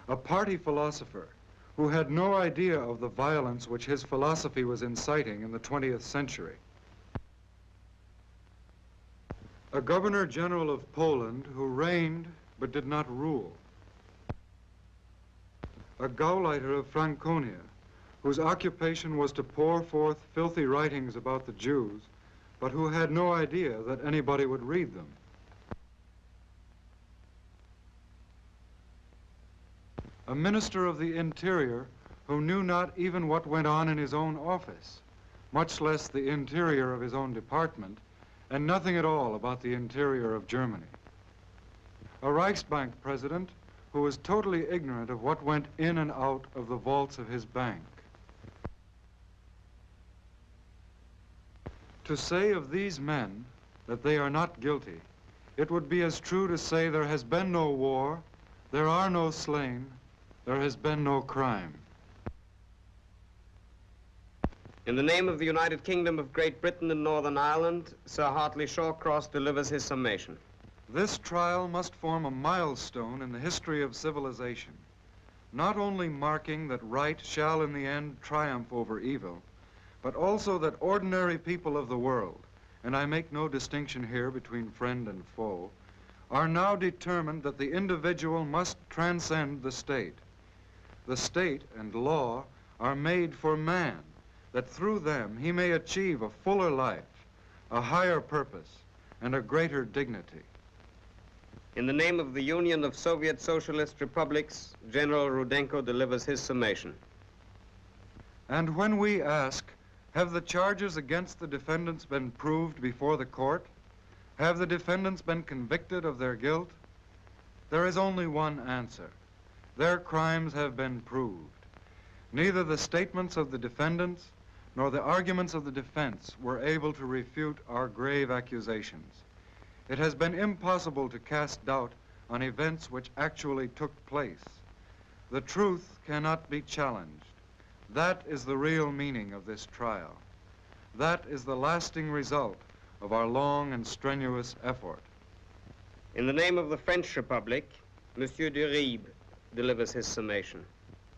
A party philosopher who had no idea of the violence which his philosophy was inciting in the 20th century. A governor general of Poland who reigned but did not rule. A Gauleiter of Franconia, whose occupation was to pour forth filthy writings about the Jews, but who had no idea that anybody would read them. A minister of the Interior who knew not even what went on in his own office, much less the interior of his own department, and nothing at all about the interior of Germany. A Reichsbank president who was totally ignorant of what went in and out of the vaults of his bank. To say of these men that they are not guilty, it would be as true to say there has been no war, there are no slain, there has been no crime. In the name of the United Kingdom of Great Britain and Northern Ireland, Sir Hartley Shawcross delivers his summation. This trial must form a milestone in the history of civilization, not only marking that right shall in the end triumph over evil, but also that ordinary people of the world, and I make no distinction here between friend and foe, are now determined that the individual must transcend the state. The state and law are made for man, that through them he may achieve a fuller life, a higher purpose, and a greater dignity. In the name of the Union of Soviet Socialist Republics, General Rudenko delivers his summation. And when we ask, have the charges against the defendants been proved before the court? Have the defendants been convicted of their guilt? There is only one answer. Their crimes have been proved. Neither the statements of the defendants nor the arguments of the defense were able to refute our grave accusations. It has been impossible to cast doubt on events which actually took place. The truth cannot be challenged. That is the real meaning of this trial. That is the lasting result of our long and strenuous effort. In the name of the French Republic, Monsieur Duribe delivers his summation.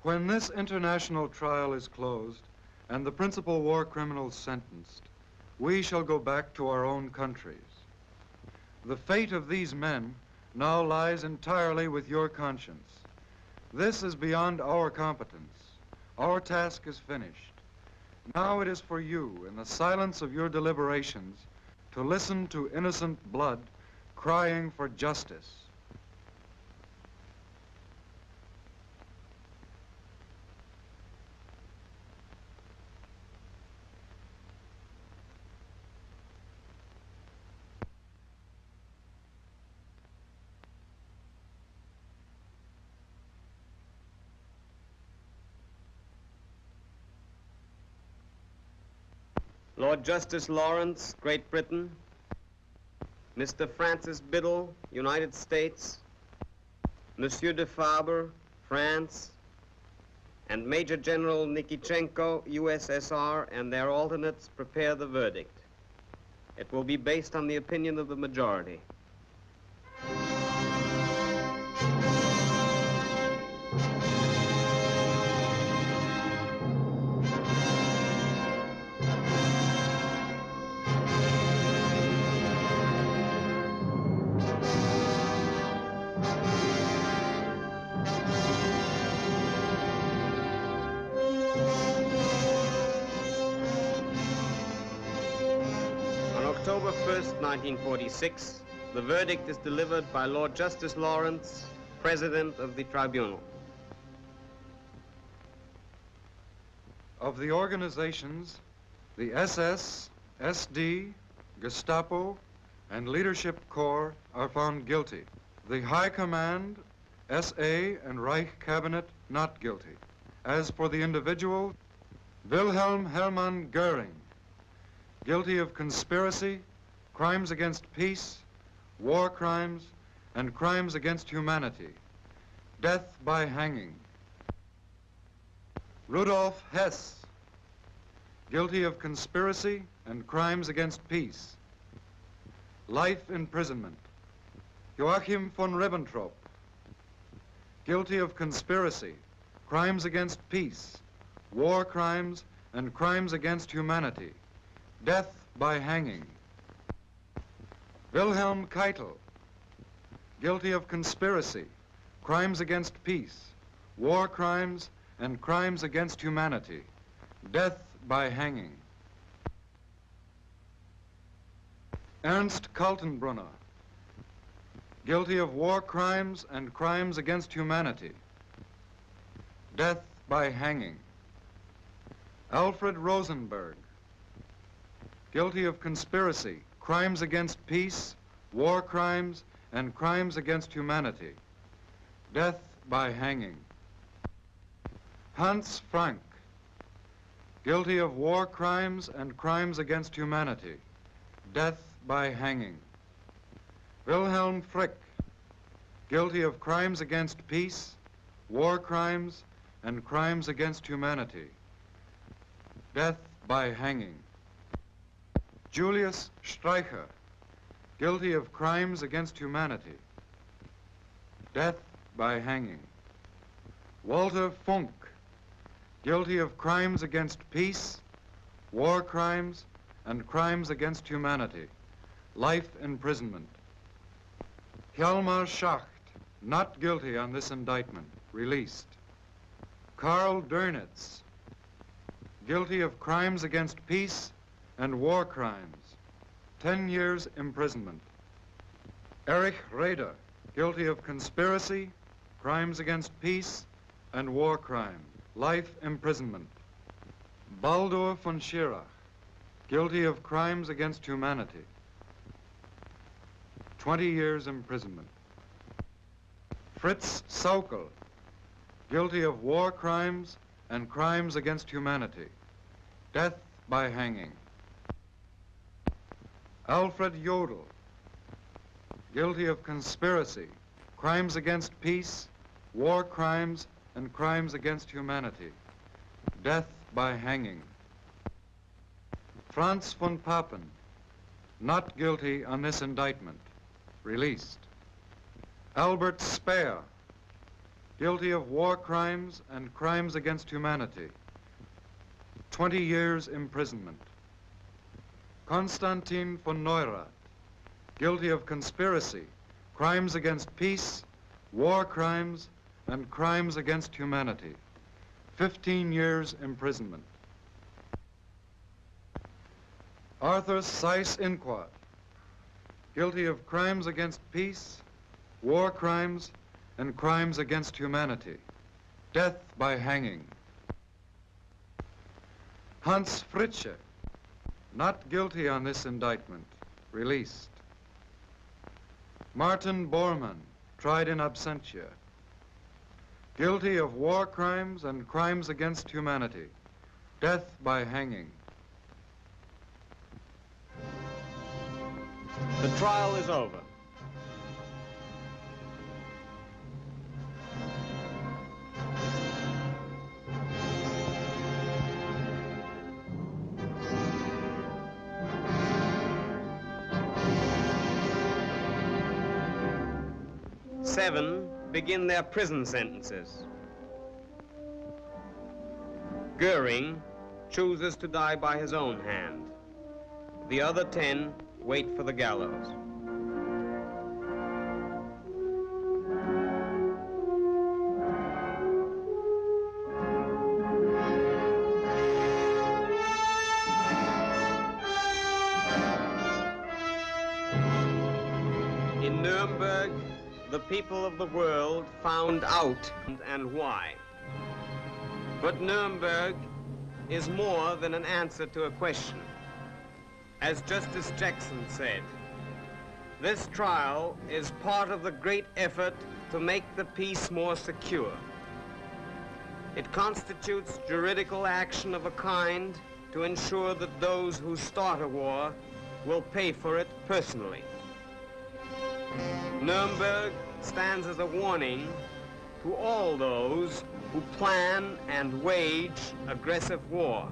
When this international trial is closed and the principal war criminals sentenced, we shall go back to our own countries. The fate of these men now lies entirely with your conscience. This is beyond our competence. Our task is finished. Now it is for you, in the silence of your deliberations, to listen to innocent blood crying for justice. Lord Justice Lawrence, Great Britain, Mr. Francis Biddle, United States, Monsieur de Faber, France, and Major General Nikitchenko, USSR, and their alternates prepare the verdict. It will be based on the opinion of the majority. October 1st, 1946, the verdict is delivered by Lord Justice Lawrence, President of the Tribunal. Of the organizations, the SS, SD, Gestapo, and Leadership Corps are found guilty. The High Command, SA, and Reich Cabinet not guilty. As for the individual, Wilhelm Hermann Goering, guilty of conspiracy, crimes against peace, war crimes, and crimes against humanity. Death by hanging. Rudolf Hess, guilty of conspiracy and crimes against peace. Life imprisonment. Joachim von Ribbentrop, guilty of conspiracy, crimes against peace, war crimes, and crimes against humanity. Death by hanging. Wilhelm Keitel, guilty of conspiracy, crimes against peace, war crimes, and crimes against humanity. Death by hanging. Ernst Kaltenbrunner, guilty of war crimes and crimes against humanity. Death by hanging. Alfred Rosenberg, guilty of conspiracy, crimes against peace, war crimes, and crimes against humanity. Death by hanging. Hans Frank, guilty of war crimes and crimes against humanity. Death by hanging. Wilhelm Frick, guilty of crimes against peace, war crimes, and crimes against humanity. Death by hanging. Julius Streicher, guilty of crimes against humanity. Death by hanging. Walter Funk, guilty of crimes against peace, war crimes, and crimes against humanity. Life imprisonment. Hjalmar Schacht, not guilty on this indictment, released. Karl Dönitz, guilty of crimes against peace and war crimes, 10 years imprisonment. Erich Raeder, guilty of conspiracy, crimes against peace, and war crime, life imprisonment. Baldur von Schirach, guilty of crimes against humanity, 20 years imprisonment. Fritz Saukel, guilty of war crimes and crimes against humanity, death by hanging. Alfred Jodl, guilty of conspiracy, crimes against peace, war crimes, and crimes against humanity, death by hanging. Franz von Papen, not guilty on this indictment, released. Albert Speer, guilty of war crimes and crimes against humanity, 20 years imprisonment. Konstantin von Neurath, guilty of conspiracy, crimes against peace, war crimes, and crimes against humanity, 15 years imprisonment. Arthur Seyss-Inquart, guilty of crimes against peace, war crimes, and crimes against humanity, death by hanging. Hans Fritzsche, not guilty on this indictment, released. Martin Bormann, tried in absentia, guilty of war crimes and crimes against humanity, death by hanging. The trial is over. Seven begin their prison sentences. Goering chooses to die by his own hand. The other 10 wait for the gallows. In Nuremberg, the people of the world found out and why. But Nuremberg is more than an answer to a question. As Justice Jackson said, this trial is part of the great effort to make the peace more secure. It constitutes juridical action of a kind to ensure that those who start a war will pay for it personally. Nuremberg stands as a warning to all those who plan and wage aggressive war.